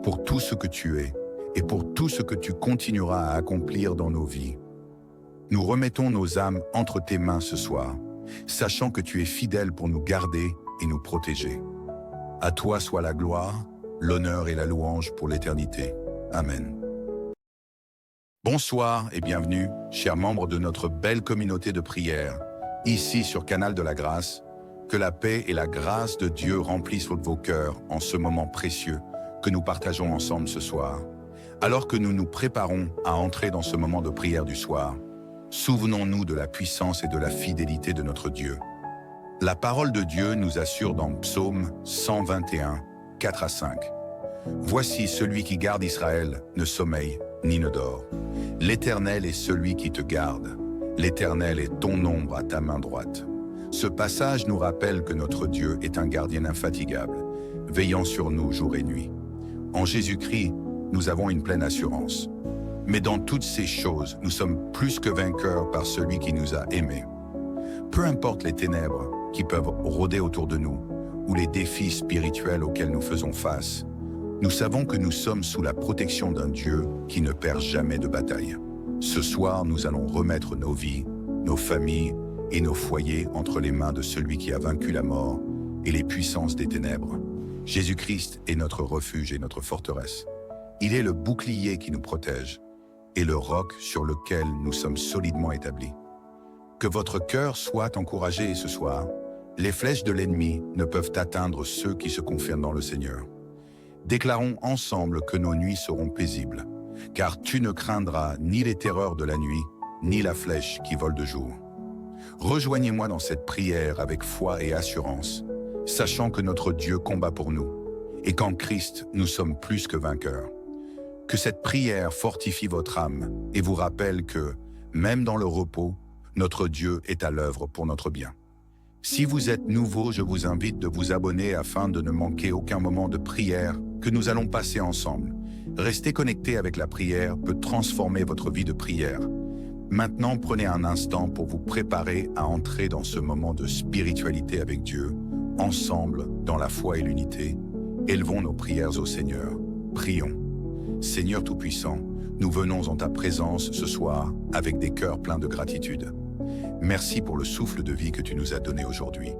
Speaker 1: pour tout ce que tu es et pour tout ce que tu continueras à accomplir dans nos vies. Nous remettons nos âmes entre tes mains ce soir, sachant que tu es fidèle pour nous garder et nous protéger. À toi soit la gloire, l'honneur et la louange pour l'éternité. Amen. Bonsoir et bienvenue, chers membres de notre belle communauté de prière, ici sur Canal de la Grâce. Que la paix et la grâce de Dieu remplissent vos cœurs en ce moment précieux que nous partageons ensemble ce soir. Alors que nous nous préparons à entrer dans ce moment de prière du soir, souvenons-nous de la puissance et de la fidélité de notre Dieu. La parole de Dieu nous assure dans Psaume 121, 4 à 5. « Voici celui qui garde Israël ne sommeille ni ne dort. L'Éternel est celui qui te garde. L'Éternel est ton ombre à ta main droite. » Ce passage nous rappelle que notre Dieu est un gardien infatigable, veillant sur nous jour et nuit. En Jésus-Christ, nous avons une pleine assurance. Mais dans toutes ces choses, nous sommes plus que vainqueurs par celui qui nous a aimés. Peu importe les ténèbres qui peuvent rôder autour de nous, ou les défis spirituels auxquels nous faisons face, nous savons que nous sommes sous la protection d'un Dieu qui ne perd jamais de bataille. Ce soir, nous allons remettre nos vies, nos familles et nos foyers entre les mains de celui qui a vaincu la mort et les puissances des ténèbres. Jésus-Christ est notre refuge et notre forteresse. Il est le bouclier qui nous protège et le roc sur lequel nous sommes solidement établis. Que votre cœur soit encouragé ce soir. Les flèches de l'ennemi ne peuvent atteindre ceux qui se confient dans le Seigneur. Déclarons ensemble que nos nuits seront paisibles, car tu ne craindras ni les terreurs de la nuit, ni la flèche qui vole de jour. Rejoignez-moi dans cette prière avec foi et assurance, sachant que notre Dieu combat pour nous, et qu'en Christ, nous sommes plus que vainqueurs. Que cette prière fortifie votre âme et vous rappelle que, même dans le repos, notre Dieu est à l'œuvre pour notre bien. Si vous êtes nouveau, je vous invite de vous abonner afin de ne manquer aucun moment de prière que nous allons passer ensemble. Rester connecté avec la prière peut transformer votre vie de prière. Maintenant, prenez un instant pour vous préparer à entrer dans ce moment de spiritualité avec Dieu, ensemble, dans la foi et l'unité. Élevons nos prières au Seigneur. Prions. Seigneur Tout-Puissant, nous venons en ta présence ce soir avec des cœurs pleins de gratitude. Merci pour le souffle de vie que tu nous as donné aujourd'hui,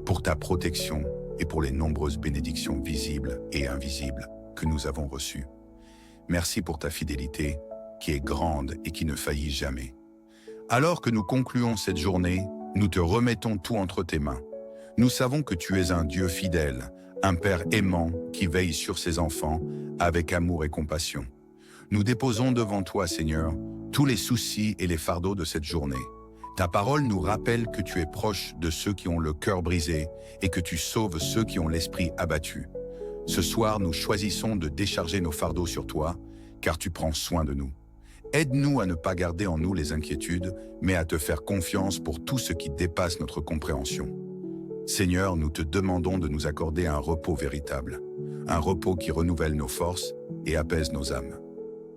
Speaker 1: pour ta protection et pour les nombreuses bénédictions visibles et invisibles que nous avons reçues. Merci pour ta fidélité qui est grande et qui ne faillit jamais. Alors que nous concluons cette journée, nous te remettons tout entre tes mains. Nous savons que tu es un Dieu fidèle, un Père aimant qui veille sur ses enfants avec amour et compassion. Nous déposons devant toi, Seigneur, tous les soucis et les fardeaux de cette journée. Ta parole nous rappelle que tu es proche de ceux qui ont le cœur brisé et que tu sauves ceux qui ont l'esprit abattu. Ce soir, nous choisissons de décharger nos fardeaux sur toi, car tu prends soin de nous. Aide-nous à ne pas garder en nous les inquiétudes, mais à te faire confiance pour tout ce qui dépasse notre compréhension. Seigneur, nous te demandons de nous accorder un repos véritable, un repos qui renouvelle nos forces et apaise nos âmes.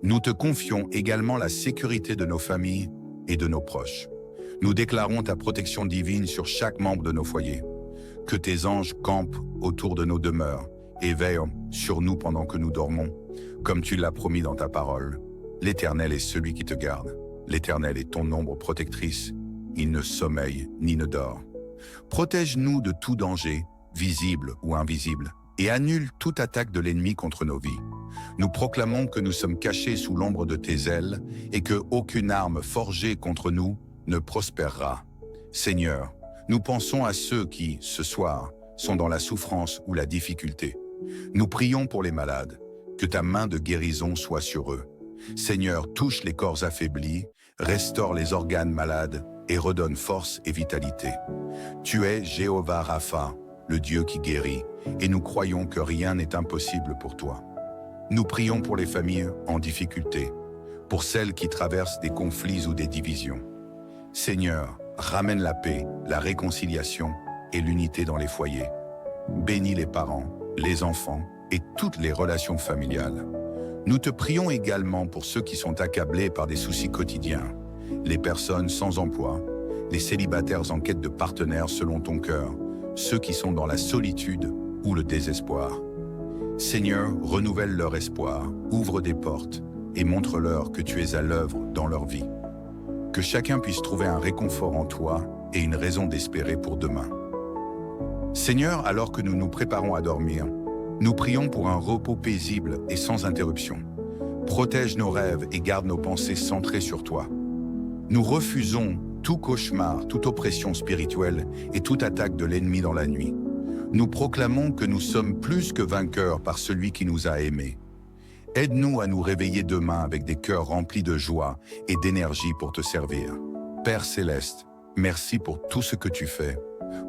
Speaker 1: Nous te confions également la sécurité de nos familles et de nos proches. Nous déclarons ta protection divine sur chaque membre de nos foyers. Que tes anges campent autour de nos demeures et veillent sur nous pendant que nous dormons, comme tu l'as promis dans ta parole. L'Éternel est celui qui te garde. L'Éternel est ton ombre protectrice. Il ne sommeille ni ne dort. Protège-nous de tout danger, visible ou invisible, et annule toute attaque de l'ennemi contre nos vies. Nous proclamons que nous sommes cachés sous l'ombre de tes ailes et que aucune arme forgée contre nous ne prospérera. Seigneur, nous pensons à ceux qui, ce soir, sont dans la souffrance ou la difficulté. Nous prions pour les malades, que ta main de guérison soit sur eux. Seigneur, touche les corps affaiblis, restaure les organes malades et redonne force et vitalité. Tu es Jéhovah Rapha, le Dieu qui guérit, et nous croyons que rien n'est impossible pour toi. Nous prions pour les familles en difficulté, pour celles qui traversent des conflits ou des divisions. Seigneur, ramène la paix, la réconciliation et l'unité dans les foyers. Bénis les parents, les enfants et toutes les relations familiales. Nous te prions également pour ceux qui sont accablés par des soucis quotidiens, les personnes sans emploi, les célibataires en quête de partenaires selon ton cœur, ceux qui sont dans la solitude ou le désespoir. Seigneur, renouvelle leur espoir, ouvre des portes et montre-leur que tu es à l'œuvre dans leur vie. Que chacun puisse trouver un réconfort en toi et une raison d'espérer pour demain. Seigneur, alors que nous nous préparons à dormir, nous prions pour un repos paisible et sans interruption. Protège nos rêves et garde nos pensées centrées sur toi. Nous refusons tout cauchemar, toute oppression spirituelle et toute attaque de l'ennemi dans la nuit. Nous proclamons que nous sommes plus que vainqueurs par celui qui nous a aimés. Aide-nous à nous réveiller demain avec des cœurs remplis de joie et d'énergie pour te servir. Père Céleste, merci pour tout ce que tu fais,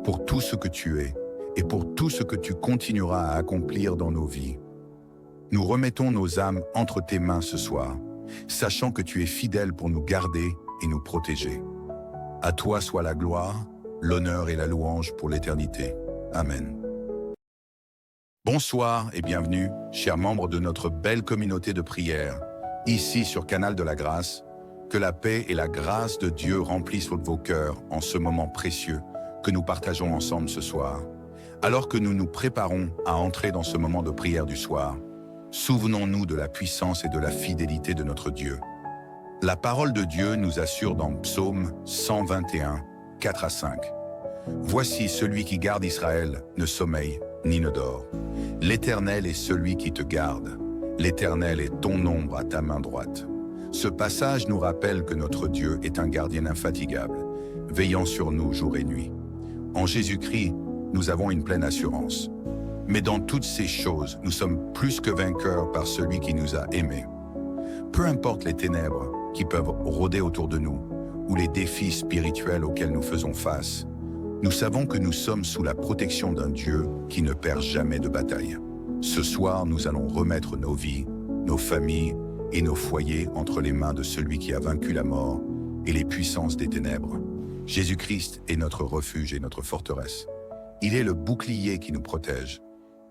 Speaker 1: pour tout ce que tu es et pour tout ce que tu continueras à accomplir dans nos vies. Nous remettons nos âmes entre tes mains ce soir, sachant que tu es fidèle pour nous garder et nous protéger. À toi soit la gloire, l'honneur et la louange pour l'éternité. Amen. Bonsoir et bienvenue, chers membres de notre belle communauté de prière, ici sur Canal de la Grâce. Que la paix et la grâce de Dieu remplissent vos cœurs en ce moment précieux que nous partageons ensemble ce soir. Alors que nous nous préparons à entrer dans ce moment de prière du soir, souvenons-nous de la puissance et de la fidélité de notre Dieu. La parole de Dieu nous assure dans Psaume 121, 4 à 5. « Voici celui qui garde Israël ne sommeille ni ne dort. L'Éternel est celui qui te garde. L'Éternel est ton ombre à ta main droite. » Ce passage nous rappelle que notre Dieu est un gardien infatigable, veillant sur nous jour et nuit. En Jésus-Christ, nous avons une pleine assurance. Mais dans toutes ces choses, nous sommes plus que vainqueurs par celui qui nous a aimés. Peu importe les ténèbres qui peuvent rôder autour de nous, ou les défis spirituels auxquels nous faisons face, Nous savons que nous sommes sous la protection d'un Dieu qui ne perd jamais de bataille. Ce soir, nous allons remettre nos vies, nos familles et nos foyers entre les mains de celui qui a vaincu la mort et les puissances des ténèbres. Jésus-Christ est notre refuge et notre forteresse. Il est le bouclier qui nous protège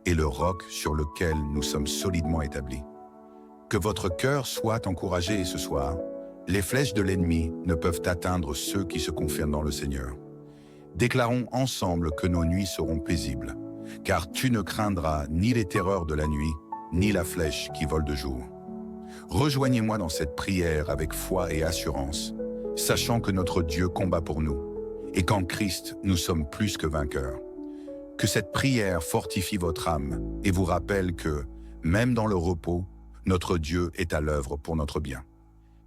Speaker 1: et le roc sur lequel nous sommes solidement établis. Que votre cœur soit encouragé ce soir. Les flèches de l'ennemi ne peuvent atteindre ceux qui se confient dans le Seigneur. Déclarons ensemble que nos nuits seront paisibles, car tu ne craindras ni les terreurs de la nuit, ni la flèche qui vole de jour. Rejoignez-moi dans cette prière avec foi et assurance, sachant que notre Dieu combat pour nous, et qu'en Christ, nous sommes plus que vainqueurs. Que cette prière fortifie votre âme et vous rappelle que, même dans le repos, notre Dieu est à l'œuvre pour notre bien.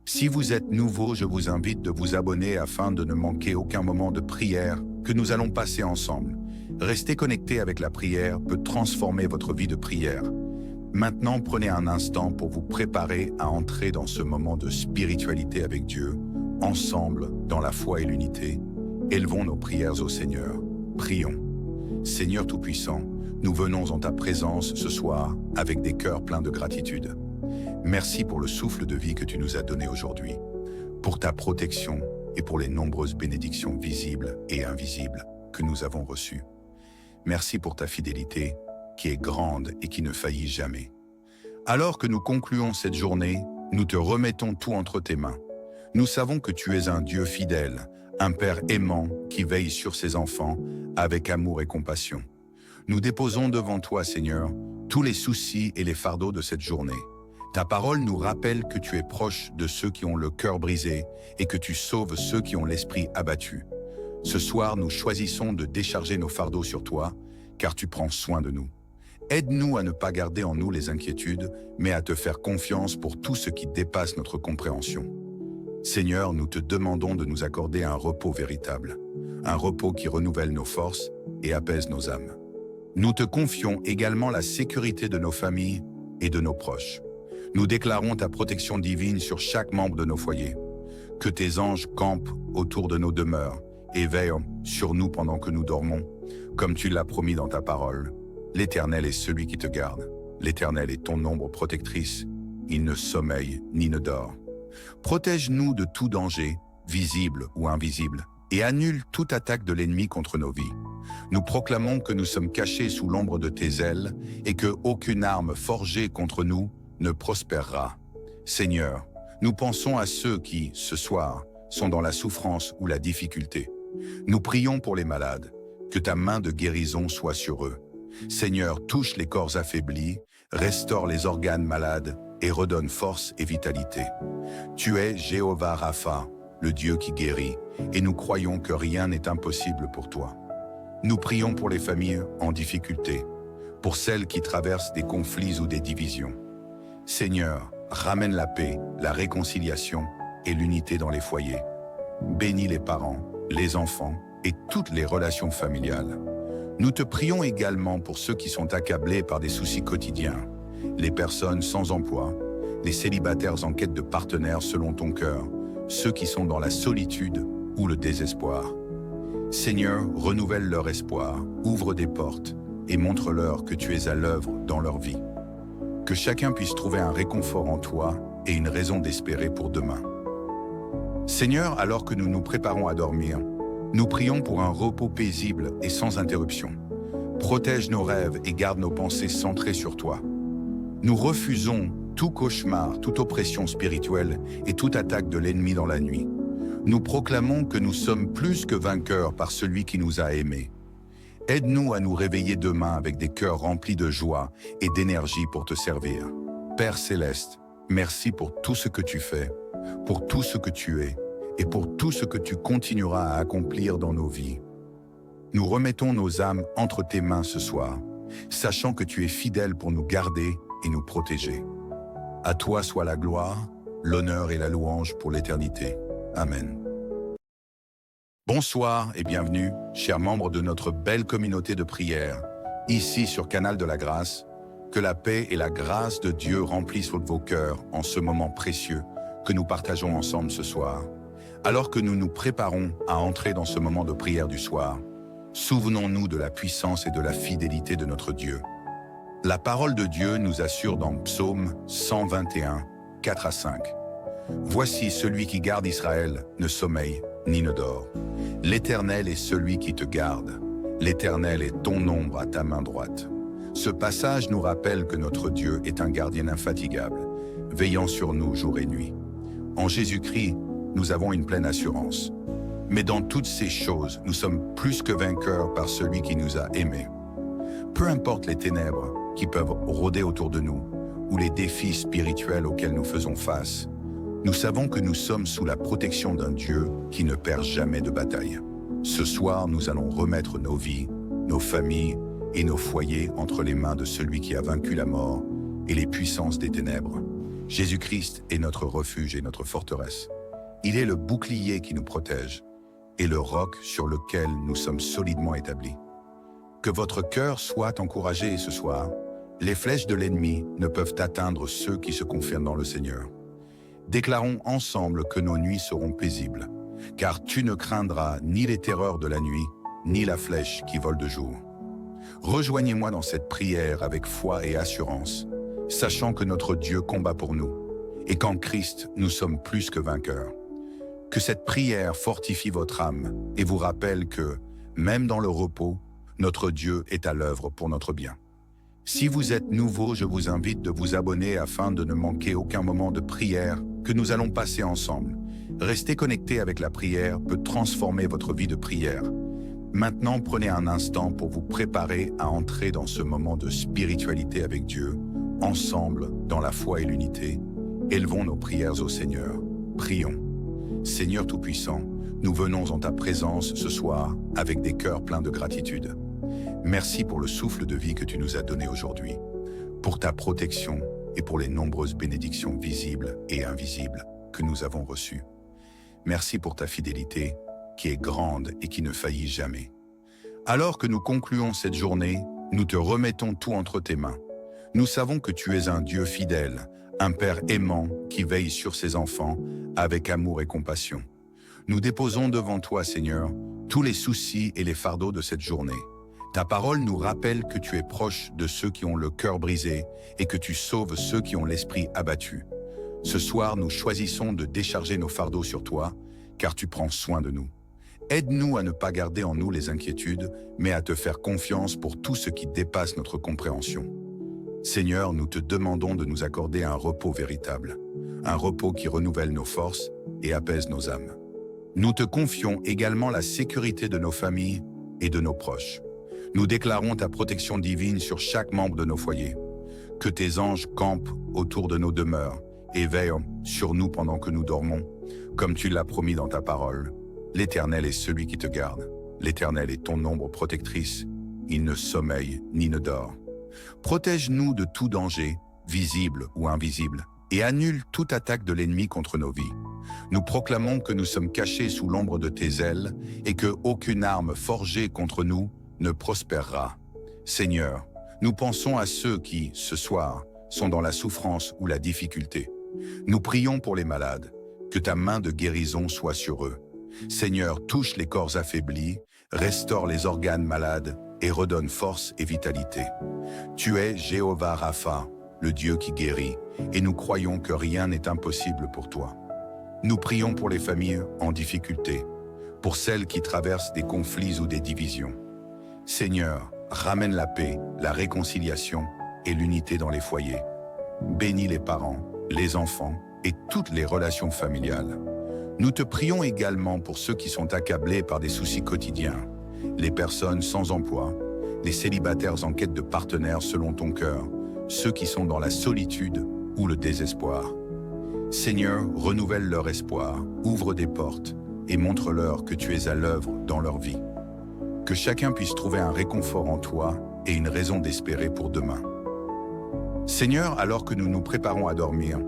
Speaker 1: Si vous êtes nouveau, je vous invite de vous abonner afin de ne manquer aucun moment de prière que nous allons passer ensemble. Rester connecté avec la prière peut transformer votre vie de prière. Maintenant, prenez un instant pour vous préparer à entrer dans ce moment de spiritualité avec Dieu, ensemble, dans la foi et l'unité. Élevons nos prières au Seigneur. Prions. Seigneur Tout-Puissant, nous venons en ta présence ce soir avec des cœurs pleins de gratitude. Merci pour le souffle de vie que tu nous as donné aujourd'hui, pour ta protection et pour les nombreuses bénédictions visibles et invisibles que nous avons reçues. Merci pour ta fidélité qui est grande et qui ne faillit jamais. Alors que nous concluons cette journée, nous te remettons tout entre tes mains. Nous savons que tu es un Dieu fidèle, un Père aimant qui veille sur ses enfants avec amour et compassion. Nous déposons devant toi, Seigneur, tous les soucis et les fardeaux de cette journée. Ta parole nous rappelle que tu es proche de ceux qui ont le cœur brisé et que tu sauves ceux qui ont l'esprit abattu. Ce soir, nous choisissons de décharger nos fardeaux sur toi, car tu prends soin de nous. Aide-nous à ne pas garder en nous les inquiétudes, mais à te faire confiance pour tout ce qui dépasse notre compréhension. Seigneur, nous te demandons de nous accorder un repos véritable, un repos qui renouvelle nos forces et apaise nos âmes. Nous te confions également la sécurité de nos familles et de nos proches. Nous déclarons ta protection divine sur chaque membre de nos foyers. Que tes anges campent autour de nos demeures et veillent sur nous pendant que nous dormons, comme tu l'as promis dans ta parole. L'Éternel est celui qui te garde. L'Éternel est ton ombre protectrice. Il ne sommeille ni ne dort. Protège-nous de tout danger, visible ou invisible, et annule toute attaque de l'ennemi contre nos vies. Nous proclamons que nous sommes cachés sous l'ombre de tes ailes et que aucune arme forgée contre nous ne prospérera. Seigneur, nous pensons à ceux qui, ce soir, sont dans la souffrance ou la difficulté. Nous prions pour les malades, que ta main de guérison soit sur eux. Seigneur, touche les corps affaiblis, restaure les organes malades et redonne force et vitalité. Tu es Jéhovah Rapha, le Dieu qui guérit, et nous croyons que rien n'est impossible pour toi. Nous prions pour les familles en difficulté, pour celles qui traversent des conflits ou des divisions. Seigneur, ramène la paix, la réconciliation et l'unité dans les foyers. Bénis les parents, les enfants et toutes les relations familiales. Nous te prions également pour ceux qui sont accablés par des soucis quotidiens, les personnes sans emploi, les célibataires en quête de partenaires selon ton cœur, ceux qui sont dans la solitude ou le désespoir. Seigneur, renouvelle leur espoir, ouvre des portes et montre-leur que tu es à l'œuvre dans leur vie. Que chacun puisse trouver un réconfort en toi et une raison d'espérer pour demain. Seigneur, alors que nous nous préparons à dormir, nous prions pour un repos paisible et sans interruption. Protège nos rêves et garde nos pensées centrées sur toi. Nous refusons tout cauchemar, toute oppression spirituelle et toute attaque de l'ennemi dans la nuit. Nous proclamons que nous sommes plus que vainqueurs par celui qui nous a aimés. Aide-nous à nous réveiller demain avec des cœurs remplis de joie et d'énergie pour te servir. Père Céleste, merci pour tout ce que tu fais, pour tout ce que tu es et pour tout ce que tu continueras à accomplir dans nos vies. Nous remettons nos âmes entre tes mains ce soir, sachant que tu es fidèle pour nous garder et nous protéger. À toi soit la gloire, l'honneur et la louange pour l'éternité. Amen. Bonsoir et bienvenue, chers membres de notre belle communauté de prière, ici sur Canal de la Grâce. Que la paix et la grâce de Dieu remplissent vos cœurs en ce moment précieux que nous partageons ensemble ce soir. Alors que nous nous préparons à entrer dans ce moment de prière du soir, Souvenons-nous de la puissance et de la fidélité de notre Dieu. La parole de Dieu nous assure dans Psaume 121, 4 à 5. « Voici celui qui garde Israël ne sommeille ni ne dort. L'Éternel est celui qui te garde. L'Éternel est ton ombre à ta main droite. » Ce passage nous rappelle que notre Dieu est un gardien infatigable, veillant sur nous jour et nuit. En Jésus-Christ, nous avons une pleine assurance. Mais dans toutes ces choses, nous sommes plus que vainqueurs par celui qui nous a aimés. Peu importe les ténèbres qui peuvent rôder autour de nous, ou les défis spirituels auxquels nous faisons face, nous savons que nous sommes sous la protection d'un Dieu qui ne perd jamais de bataille. Ce soir, nous allons remettre nos vies, nos familles et nos foyers entre les mains de celui qui a vaincu la mort et les puissances des ténèbres. Jésus-Christ est notre refuge et notre forteresse. Il est le bouclier qui nous protège et le roc sur lequel nous sommes solidement établis. Que votre cœur soit encouragé ce soir. Les flèches de l'ennemi ne peuvent atteindre ceux qui se confient dans le Seigneur. Déclarons ensemble que nos nuits seront paisibles, car tu ne craindras ni les terreurs de la nuit, ni la flèche qui vole de jour. Rejoignez-moi dans cette prière avec foi et assurance, sachant que notre Dieu combat pour nous, et qu'en Christ, nous sommes plus que vainqueurs. Que cette prière fortifie votre âme et vous rappelle que, même dans le repos, notre Dieu est à l'œuvre pour notre bien. Si vous êtes nouveau, je vous invite de vous abonner afin de ne manquer aucun moment de prière que nous allons passer ensemble. Rester connecté avec la prière peut transformer votre vie de prière. Maintenant, prenez un instant pour vous préparer à entrer dans ce moment de spiritualité avec Dieu, ensemble, dans la foi et l'unité. Élevons nos prières au Seigneur. Prions. Seigneur Tout-Puissant, nous venons en ta présence ce soir avec des cœurs pleins de gratitude. Merci pour le souffle de vie que tu nous as donné aujourd'hui, pour ta protection et pour les nombreuses bénédictions visibles et invisibles que nous avons reçues. Merci pour ta fidélité qui est grande et qui ne faillit jamais. Alors que nous concluons cette journée, nous te remettons tout entre tes mains. Nous savons que tu es un Dieu fidèle, un Père aimant qui veille sur ses enfants avec amour et compassion. Nous déposons devant toi, Seigneur, tous les soucis et les fardeaux de cette journée. Ta parole nous rappelle que tu es proche de ceux qui ont le cœur brisé et que tu sauves ceux qui ont l'esprit abattu. Ce soir, nous choisissons de décharger nos fardeaux sur toi, car tu prends soin de nous. Aide-nous à ne pas garder en nous les inquiétudes, mais à te faire confiance pour tout ce qui dépasse notre compréhension. Seigneur, nous te demandons de nous accorder un repos véritable, un repos qui renouvelle nos forces et apaise nos âmes. Nous te confions également la sécurité de nos familles et de nos proches. Nous déclarons ta protection divine sur chaque membre de nos foyers. Que tes anges campent autour de nos demeures et veillent sur nous pendant que nous dormons, comme tu l'as promis dans ta parole. L'Éternel est celui qui te garde. L'Éternel est ton ombre protectrice. Il ne sommeille ni ne dort. Protège-nous de tout danger, visible ou invisible, et annule toute attaque de l'ennemi contre nos vies. Nous proclamons que nous sommes cachés sous l'ombre de tes ailes et que aucune arme forgée contre nous ne prospérera. Seigneur, nous pensons à ceux qui, ce soir, sont dans la souffrance ou la difficulté. Nous prions pour les malades, que ta main de guérison soit sur eux. Seigneur, touche les corps affaiblis, restaure les organes malades et redonne force et vitalité. Tu es Jéhovah Rapha, le Dieu qui guérit, et nous croyons que rien n'est impossible pour toi. Nous prions pour les familles en difficulté, pour celles qui traversent des conflits ou des divisions. Seigneur, ramène la paix, la réconciliation et l'unité dans les foyers. Bénis les parents, les enfants et toutes les relations familiales. Nous te prions également pour ceux qui sont accablés par des soucis quotidiens, les personnes sans emploi, les célibataires en quête de partenaires selon ton cœur, ceux qui sont dans la solitude ou le désespoir. Seigneur, renouvelle leur espoir, ouvre des portes et montre-leur que tu es à l'œuvre dans leur vie. Que chacun puisse trouver un réconfort en toi et une raison d'espérer pour demain. Seigneur, alors que nous nous préparons à dormir,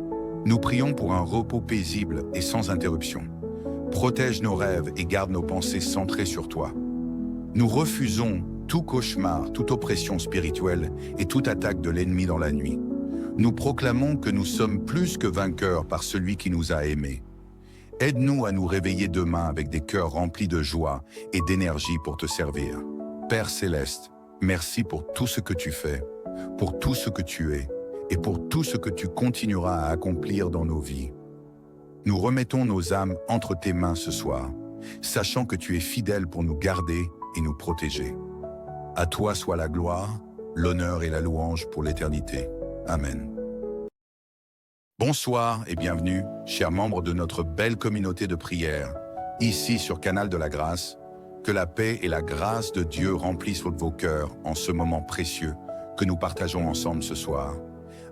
Speaker 1: nous prions pour un repos paisible et sans interruption. Protège nos rêves et garde nos pensées centrées sur toi. Nous refusons tout cauchemar, toute oppression spirituelle et toute attaque de l'ennemi dans la nuit. Nous proclamons que nous sommes plus que vainqueurs par celui qui nous a aimés. Aide-nous à nous réveiller demain avec des cœurs remplis de joie et d'énergie pour te servir. Père céleste, merci pour tout ce que tu fais, pour tout ce que tu es et pour tout ce que tu continueras à accomplir dans nos vies. Nous remettons nos âmes entre tes mains ce soir, sachant que tu es fidèle pour nous garder et nous protéger. À toi soit la gloire, l'honneur et la louange pour l'éternité. Amen. Bonsoir et bienvenue, chers membres de notre belle communauté de prière, ici sur Canal de la Grâce. Que la paix et la grâce de Dieu remplissent vos cœurs en ce moment précieux que nous partageons ensemble ce soir.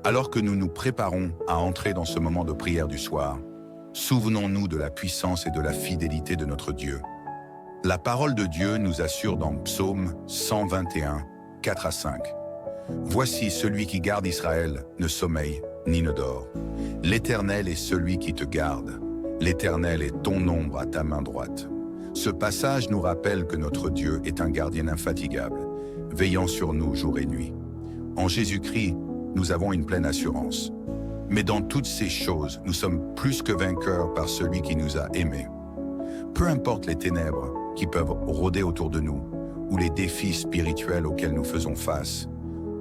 Speaker 1: Alors que nous nous préparons à entrer dans ce moment de prière du soir, souvenons-nous de la puissance et de la fidélité de notre Dieu. La parole de Dieu nous assure dans Psaume 121, 4 à 5. « Voici celui qui garde Israël ne sommeille ni ne dort. L'Éternel est celui qui te garde. L'Éternel est ton ombre à ta main droite. » Ce passage nous rappelle que notre Dieu est un gardien infatigable, veillant sur nous jour et nuit. En Jésus-Christ, nous avons une pleine assurance. Mais dans toutes ces choses, nous sommes plus que vainqueurs par celui qui nous a aimés. Peu importe les ténèbres qui peuvent rôder autour de nous, ou les défis spirituels auxquels nous faisons face,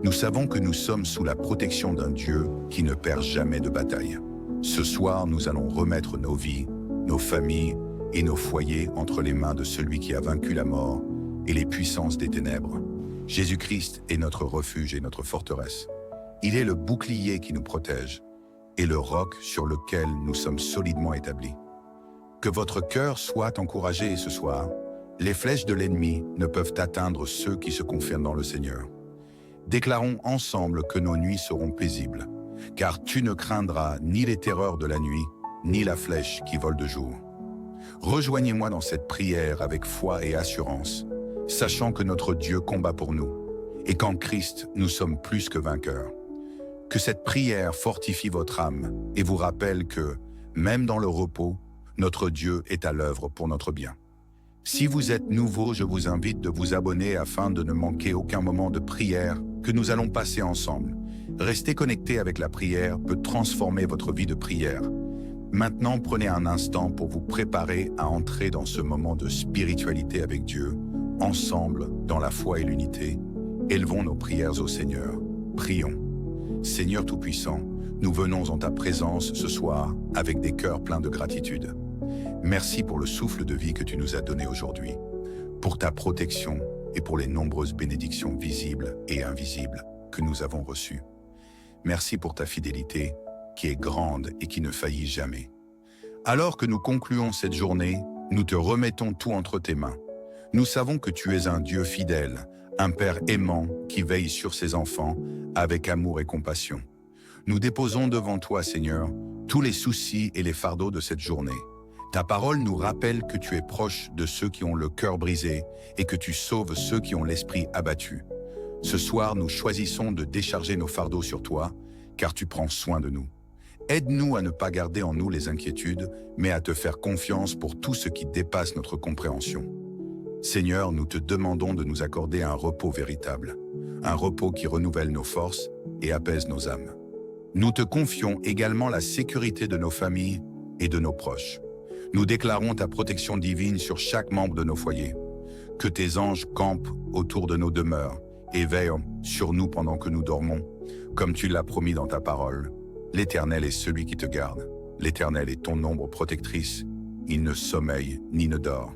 Speaker 1: nous savons que nous sommes sous la protection d'un Dieu qui ne perd jamais de bataille. Ce soir, nous allons remettre nos vies, nos familles et nos foyers entre les mains de celui qui a vaincu la mort et les puissances des ténèbres. Jésus-Christ est notre refuge et notre forteresse. Il est le bouclier qui nous protège et le roc sur lequel nous sommes solidement établis. Que votre cœur soit encouragé ce soir. Les flèches de l'ennemi ne peuvent atteindre ceux qui se confient dans le Seigneur. Déclarons ensemble que nos nuits seront paisibles, car tu ne craindras ni les terreurs de la nuit, ni la flèche qui vole de jour. Rejoignez-moi dans cette prière avec foi et assurance, sachant que notre Dieu combat pour nous, et qu'en Christ, nous sommes plus que vainqueurs. Que cette prière fortifie votre âme et vous rappelle que, même dans le repos, notre Dieu est à l'œuvre pour notre bien. Si vous êtes nouveau, je vous invite de vous abonner afin de ne manquer aucun moment de prière que nous allons passer ensemble. Rester connecté avec la prière peut transformer votre vie de prière. Maintenant, prenez un instant pour vous préparer à entrer dans ce moment de spiritualité avec Dieu, ensemble, dans la foi et l'unité. Élevons nos prières au Seigneur. Prions. Seigneur Tout-Puissant, nous venons en ta présence ce soir avec des cœurs pleins de gratitude. Merci pour le souffle de vie que tu nous as donné aujourd'hui, pour ta protection et pour les nombreuses bénédictions visibles et invisibles que nous avons reçues. Merci pour ta fidélité qui est grande et qui ne faillit jamais. Alors que nous concluons cette journée, nous te remettons tout entre tes mains. Nous savons que tu es un Dieu fidèle, un Père aimant qui veille sur ses enfants avec amour et compassion. Nous déposons devant toi, Seigneur, tous les soucis et les fardeaux de cette journée. Ta parole nous rappelle que tu es proche de ceux qui ont le cœur brisé et que tu sauves ceux qui ont l'esprit abattu. Ce soir, nous choisissons de décharger nos fardeaux sur toi, car tu prends soin de nous. Aide-nous à ne pas garder en nous les inquiétudes, mais à te faire confiance pour tout ce qui dépasse notre compréhension. Seigneur, nous te demandons de nous accorder un repos véritable, un repos qui renouvelle nos forces et apaise nos âmes. Nous te confions également la sécurité de nos familles et de nos proches. Nous déclarons ta protection divine sur chaque membre de nos foyers. Que tes anges campent autour de nos demeures et veillent sur nous pendant que nous dormons, comme tu l'as promis dans ta parole. L'Éternel est celui qui te garde. L'Éternel est ton ombre protectrice. Il ne sommeille ni ne dort.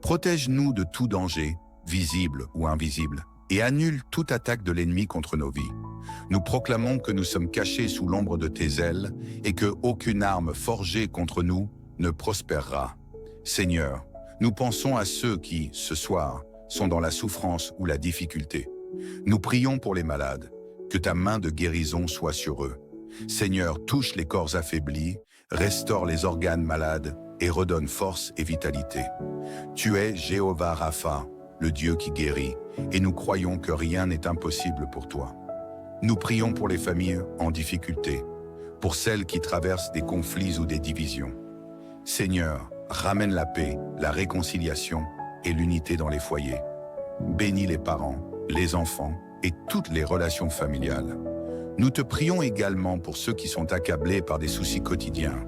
Speaker 1: Protège-nous de tout danger, visible ou invisible, et annule toute attaque de l'ennemi contre nos vies. Nous proclamons que nous sommes cachés sous l'ombre de tes ailes et que aucune arme forgée contre nous ne prospérera. Seigneur, nous pensons à ceux qui, ce soir, sont dans la souffrance ou la difficulté. Nous prions pour les malades, que ta main de guérison soit sur eux. Seigneur, touche les corps affaiblis, restaure les organes malades et redonne force et vitalité. Tu es Jéhovah Rapha, le Dieu qui guérit, et nous croyons que rien n'est impossible pour toi. Nous prions pour les familles en difficulté, pour celles qui traversent des conflits ou des divisions. Seigneur, ramène la paix, la réconciliation et l'unité dans les foyers. Bénis les parents, les enfants et toutes les relations familiales. Nous te prions également pour ceux qui sont accablés par des soucis quotidiens.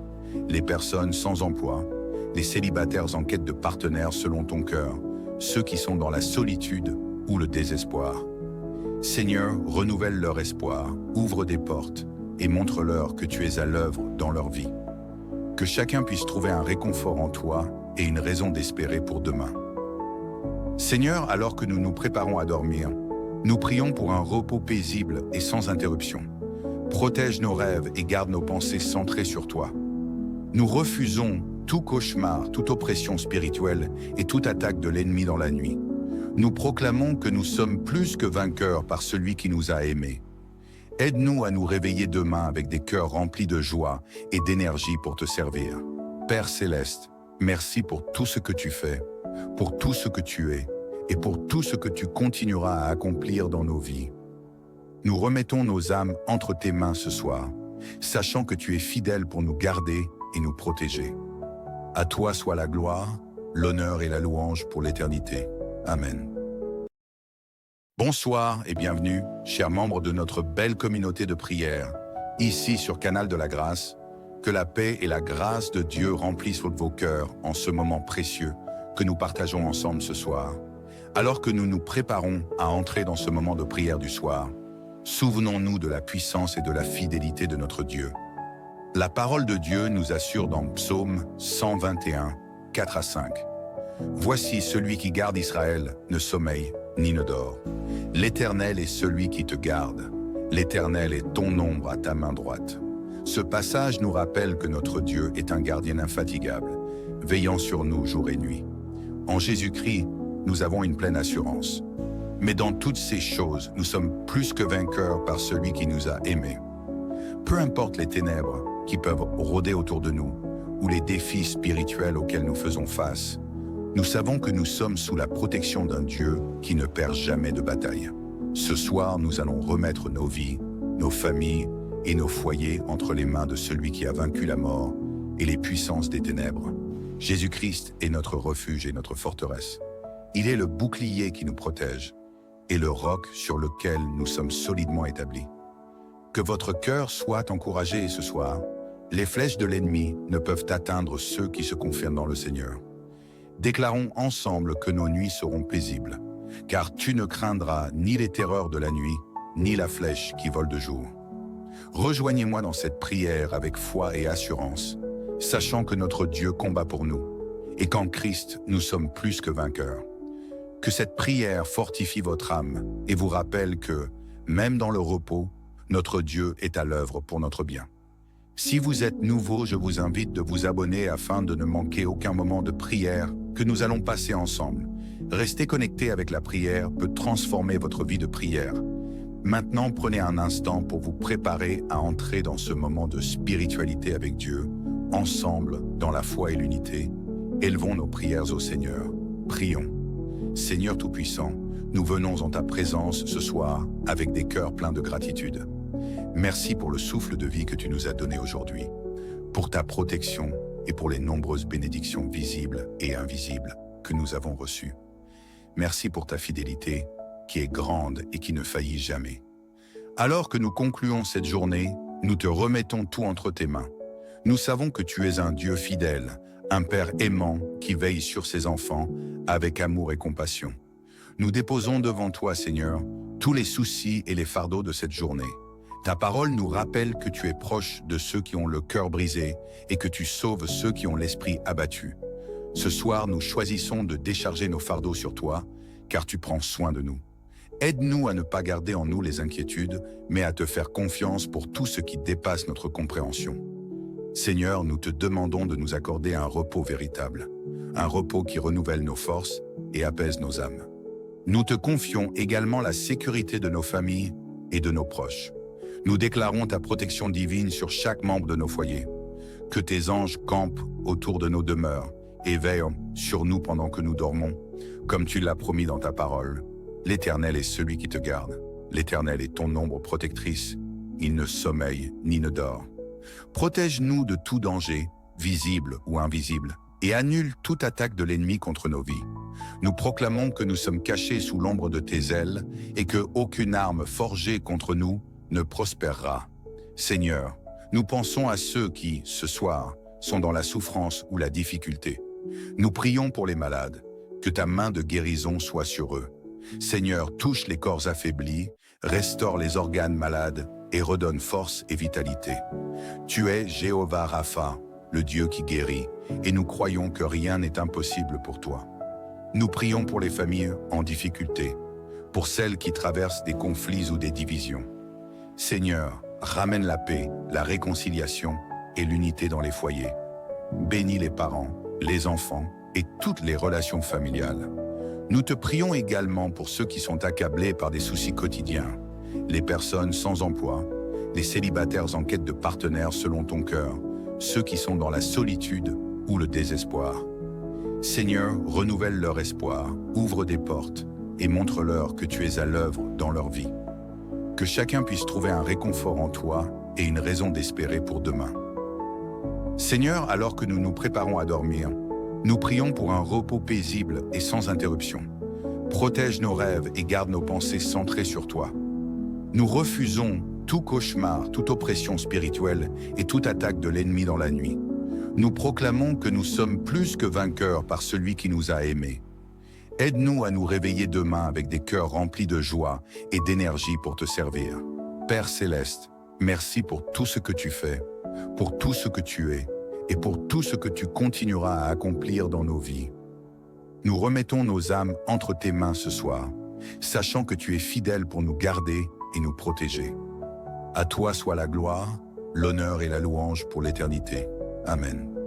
Speaker 1: les personnes sans emploi, les célibataires en quête de partenaires selon ton cœur, ceux qui sont dans la solitude ou le désespoir. Seigneur, renouvelle leur espoir, ouvre des portes et montre-leur que tu es à l'œuvre dans leur vie. Que chacun puisse trouver un réconfort en toi et une raison d'espérer pour demain. Seigneur, alors que nous nous préparons à dormir, nous prions pour un repos paisible et sans interruption. Protège nos rêves et garde nos pensées centrées sur toi. Nous refusons tout cauchemar, toute oppression spirituelle et toute attaque de l'ennemi dans la nuit. Nous proclamons que nous sommes plus que vainqueurs par celui qui nous a aimés. Aide-nous à nous réveiller demain avec des cœurs remplis de joie et d'énergie pour te servir. Père Céleste, merci pour tout ce que tu fais, pour tout ce que tu es et pour tout ce que tu continueras à accomplir dans nos vies. Nous remettons nos âmes entre tes mains ce soir, sachant que tu es fidèle pour nous garder et nous protéger. À toi soit la gloire, l'honneur et la louange pour l'éternité. Amen. Bonsoir et bienvenue, chers membres de notre belle communauté de prière, ici sur Canal de la Grâce. Que la paix et la grâce de Dieu remplissent vos cœurs en ce moment précieux que nous partageons ensemble ce soir. Alors que nous nous préparons à entrer dans ce moment de prière du soir, souvenons-nous de la puissance et de la fidélité de notre Dieu. La parole de Dieu nous assure dans Psaume 121, 4 à 5. « Voici celui qui garde Israël ne sommeille ni ne dort. L'Éternel est celui qui te garde. L'Éternel est ton ombre à ta main droite. » Ce passage nous rappelle que notre Dieu est un gardien infatigable, veillant sur nous jour et nuit. En Jésus-Christ, nous avons une pleine assurance. Mais dans toutes ces choses, nous sommes plus que vainqueurs par celui qui nous a aimés. Peu importe les ténèbres qui peuvent rôder autour de nous, ou les défis spirituels auxquels nous faisons face, nous savons que nous sommes sous la protection d'un Dieu qui ne perd jamais de bataille. Ce soir, nous allons remettre nos vies, nos familles et nos foyers entre les mains de celui qui a vaincu la mort et les puissances des ténèbres. Jésus-Christ est notre refuge et notre forteresse. Il est le bouclier qui nous protège et le roc sur lequel nous sommes solidement établis. Que votre cœur soit encouragé ce soir. Les flèches de l'ennemi ne peuvent atteindre ceux qui se confient dans le Seigneur. Déclarons ensemble que nos nuits seront paisibles, car tu ne craindras ni les terreurs de la nuit, ni la flèche qui vole de jour. Rejoignez-moi dans cette prière avec foi et assurance, sachant que notre Dieu combat pour nous, et qu'en Christ, nous sommes plus que vainqueurs. Que cette prière fortifie votre âme et vous rappelle que, même dans le repos, notre Dieu est à l'œuvre pour notre bien. Si vous êtes nouveau, je vous invite de vous abonner afin de ne manquer aucun moment de prière que nous allons passer ensemble. Rester connecté avec la prière peut transformer votre vie de prière. Maintenant, prenez un instant pour vous préparer à entrer dans ce moment de spiritualité avec Dieu, ensemble, dans la foi et l'unité. Élevons nos prières au Seigneur. Prions. Seigneur Tout-Puissant, nous venons en ta présence ce soir avec des cœurs pleins de gratitude. Merci pour le souffle de vie que tu nous as donné aujourd'hui, pour ta protection et pour les nombreuses bénédictions visibles et invisibles que nous avons reçues. Merci pour ta fidélité qui est grande et qui ne faillit jamais. Alors que nous concluons cette journée, nous te remettons tout entre tes mains. Nous savons que tu es un Dieu fidèle, un Père aimant qui veille sur ses enfants avec amour et compassion. Nous déposons devant toi, Seigneur, tous les soucis et les fardeaux de cette journée. Ta parole nous rappelle que tu es proche de ceux qui ont le cœur brisé et que tu sauves ceux qui ont l'esprit abattu. Ce soir, nous choisissons de décharger nos fardeaux sur toi, car tu prends soin de nous. Aide-nous à ne pas garder en nous les inquiétudes, mais à te faire confiance pour tout ce qui dépasse notre compréhension. Seigneur, nous te demandons de nous accorder un repos véritable, un repos qui renouvelle nos forces et apaise nos âmes. Nous te confions également la sécurité de nos familles et de nos proches. Nous déclarons ta protection divine sur chaque membre de nos foyers. Que tes anges campent autour de nos demeures et veillent sur nous pendant que nous dormons, comme tu l'as promis dans ta parole. L'Éternel est celui qui te garde. L'Éternel est ton ombre protectrice. Il ne sommeille ni ne dort. Protège-nous de tout danger, visible ou invisible, et annule toute attaque de l'ennemi contre nos vies. Nous proclamons que nous sommes cachés sous l'ombre de tes ailes et que aucune arme forgée contre nous ne prospérera. Seigneur, nous pensons à ceux qui, ce soir, sont dans la souffrance ou la difficulté. Nous prions pour les malades, que ta main de guérison soit sur eux. Seigneur, touche les corps affaiblis, restaure les organes malades et redonne force et vitalité. Tu es Jéhovah Rapha, le Dieu qui guérit, et nous croyons que rien n'est impossible pour toi. Nous prions pour les familles en difficulté, pour celles qui traversent des conflits ou des divisions. Seigneur, ramène la paix, la réconciliation et l'unité dans les foyers. Bénis les parents, les enfants et toutes les relations familiales. Nous te prions également pour ceux qui sont accablés par des soucis quotidiens, les personnes sans emploi, les célibataires en quête de partenaires selon ton cœur, ceux qui sont dans la solitude ou le désespoir. Seigneur, renouvelle leur espoir, ouvre des portes et montre-leur que tu es à l'œuvre dans leur vie. Que chacun puisse trouver un réconfort en toi et une raison d'espérer pour demain. Seigneur, alors que nous nous préparons à dormir, nous prions pour un repos paisible et sans interruption. Protège nos rêves et garde nos pensées centrées sur toi. Nous refusons tout cauchemar, toute oppression spirituelle et toute attaque de l'ennemi dans la nuit. Nous proclamons que nous sommes plus que vainqueurs par celui qui nous a aimés. Aide-nous à nous réveiller demain avec des cœurs remplis de joie et d'énergie pour te servir. Père Céleste, merci pour tout ce que tu fais, pour tout ce que tu es et pour tout ce que tu continueras à accomplir dans nos vies. Nous remettons nos âmes entre tes mains ce soir, sachant que tu es fidèle pour nous garder et nous protéger. À toi soit la gloire, l'honneur et la louange pour l'éternité. Amen.